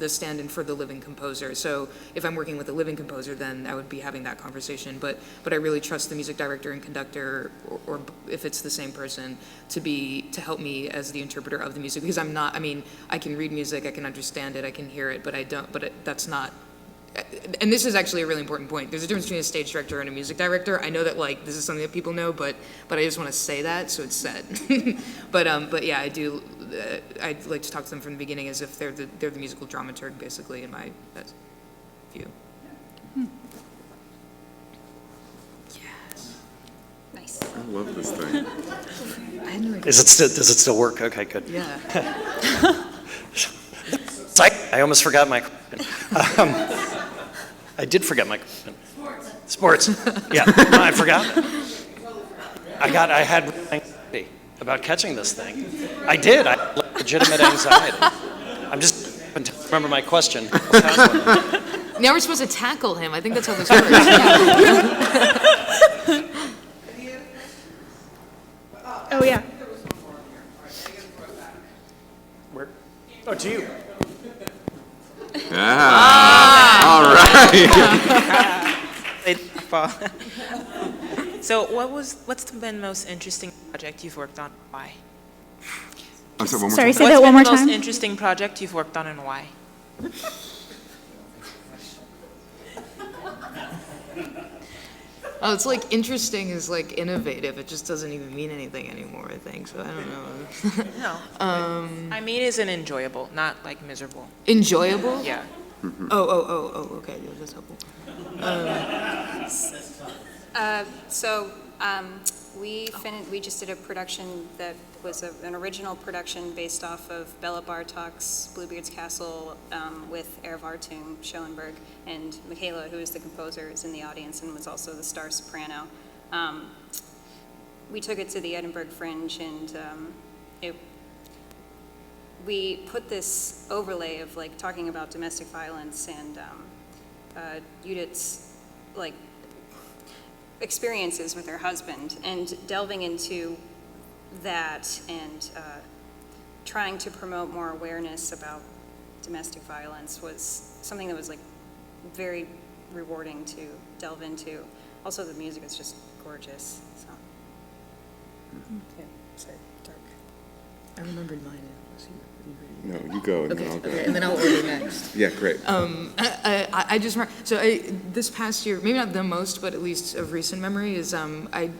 S9: stand-in for the living composer. So if I'm working with a living composer, then I would be having that conversation. But I really trust the music director and conductor, or if it's the same person, to help me as the interpreter of the music because I'm not. I mean, I can read music, I can understand it, I can hear it, but I don't. But that's not. And this is actually a really important point. There's a difference between a stage director and a music director. I know that like this is something that people know, but I just want to say that so it's said. But yeah, I do. I'd like to talk to them from the beginning as if they're the musical dramaturg, basically, in my view.
S16: Yes. Nice.
S3: I love this thing.
S14: Does it still work? Okay, good.
S9: Yeah.
S14: I almost forgot my question. I did forget my question. Sports. Yeah, no, I forgot it. I had anxiety about catching this thing. I did. I had legitimate anxiety. I'm just trying to remember my question.
S9: Now we're supposed to tackle him. I think that's how this works.
S2: Oh yeah.
S14: Where? Oh, to you.
S3: All right.
S19: So what's been the most interesting project you've worked on and why?
S3: I'm sorry, one more
S2: Sorry,
S3: time.
S2: say that one more
S19: What's been the
S2: time.
S19: most interesting project you've worked on and why?
S9: Oh, it's like interesting is like innovative. It just doesn't even mean anything anymore, I think. So I don't know.
S19: No. I mean, is it enjoyable, not like miserable?
S9: Enjoyable?
S19: Yeah.
S9: Oh, okay. Yeah, that's helpful.
S16: We just did a production that was an original production based off of Bela Bartok's Bluebeard's Castle with Hervé Vartung, Schoenberg, and Michaela, who is the composer, is in the audience and was also the star soprano. We took it to the Edinburgh Fringe, and we put this overlay of like talking about domestic violence and Judith's like experiences with her husband, and delving into that and trying to promote more awareness about domestic violence was something that was like very rewarding to delve into. Also, the music is just gorgeous. So. Yeah, so dark.
S9: I remembered mine. Let's see.
S3: No, you go, and
S9: Okay,
S3: then I'll go.
S9: okay, and then I'll order next.
S3: Yeah, great.
S9: I just remember, so this past year, maybe not the most, but at least of recent memory, is I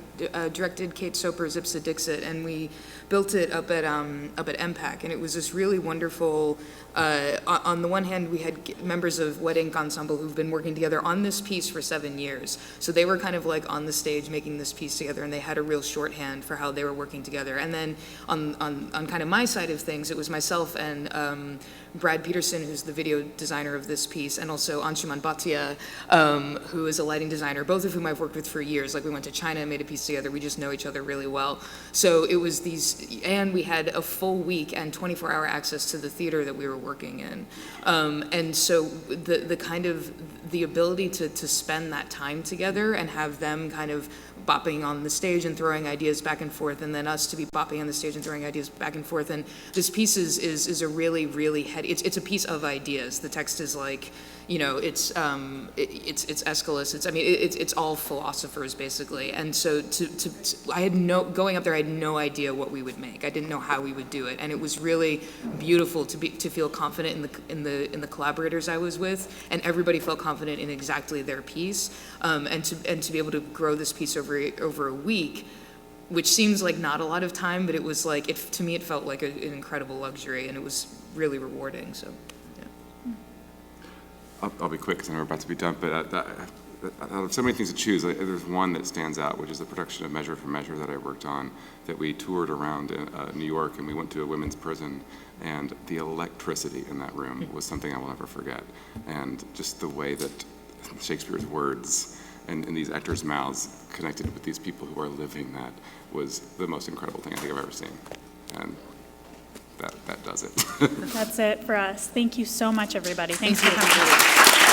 S9: directed Kate Soper's Ipsa Dixit, and we built it up at MPAC, and it was this really wonderful. On the one hand, we had members of Wet Ink Ensemble who've been working together on this piece for 7 years. So they were kind of like on the stage making this piece together, and they had a real shorthand for how they were working together. And then on kind of my side of things, it was myself and Brad Peterson, who's the video designer of this piece, and also Anshuman Bhatia, who is a lighting designer, both of whom I've worked with for years. Like, we went to China and made a piece together. We just know each other really well. So it was these, and we had a full week and 24-hour access to the theater that we were working in. And so the kind of, the ability to spend that time together and have them kind of bopping on the stage and throwing ideas back and forth, and then us to be bopping on the stage and throwing ideas back and forth. And this piece is a really, really heady, it's a piece of ideas. The text is like, you know, it's Aeschylus. It's all philosophers basically. And so going up there, I had no idea what we would make. I didn't know how we would do it, and it was really beautiful to feel confident in the collaborators I was with, and everybody felt confident in exactly their piece, and to be able to grow this piece over a week, which seems like not a lot of time, but it was like, to me it felt like an incredible luxury, and it was really rewarding. So.
S3: I'll be quick because I know we're about to be done, but out of so many things to choose, there's one that stands out, which is the production of Measure for Measure that I worked on, that we toured around in New York, and we went to a women's prison, and the electricity in that room was something I will never forget. And just the way that Shakespeare's words and these actors' mouths connected with these people who are living that was the most incredible thing I think I've ever seen. And that does it.
S2: That's it for us. Thank you so much, everybody. Thanks for coming.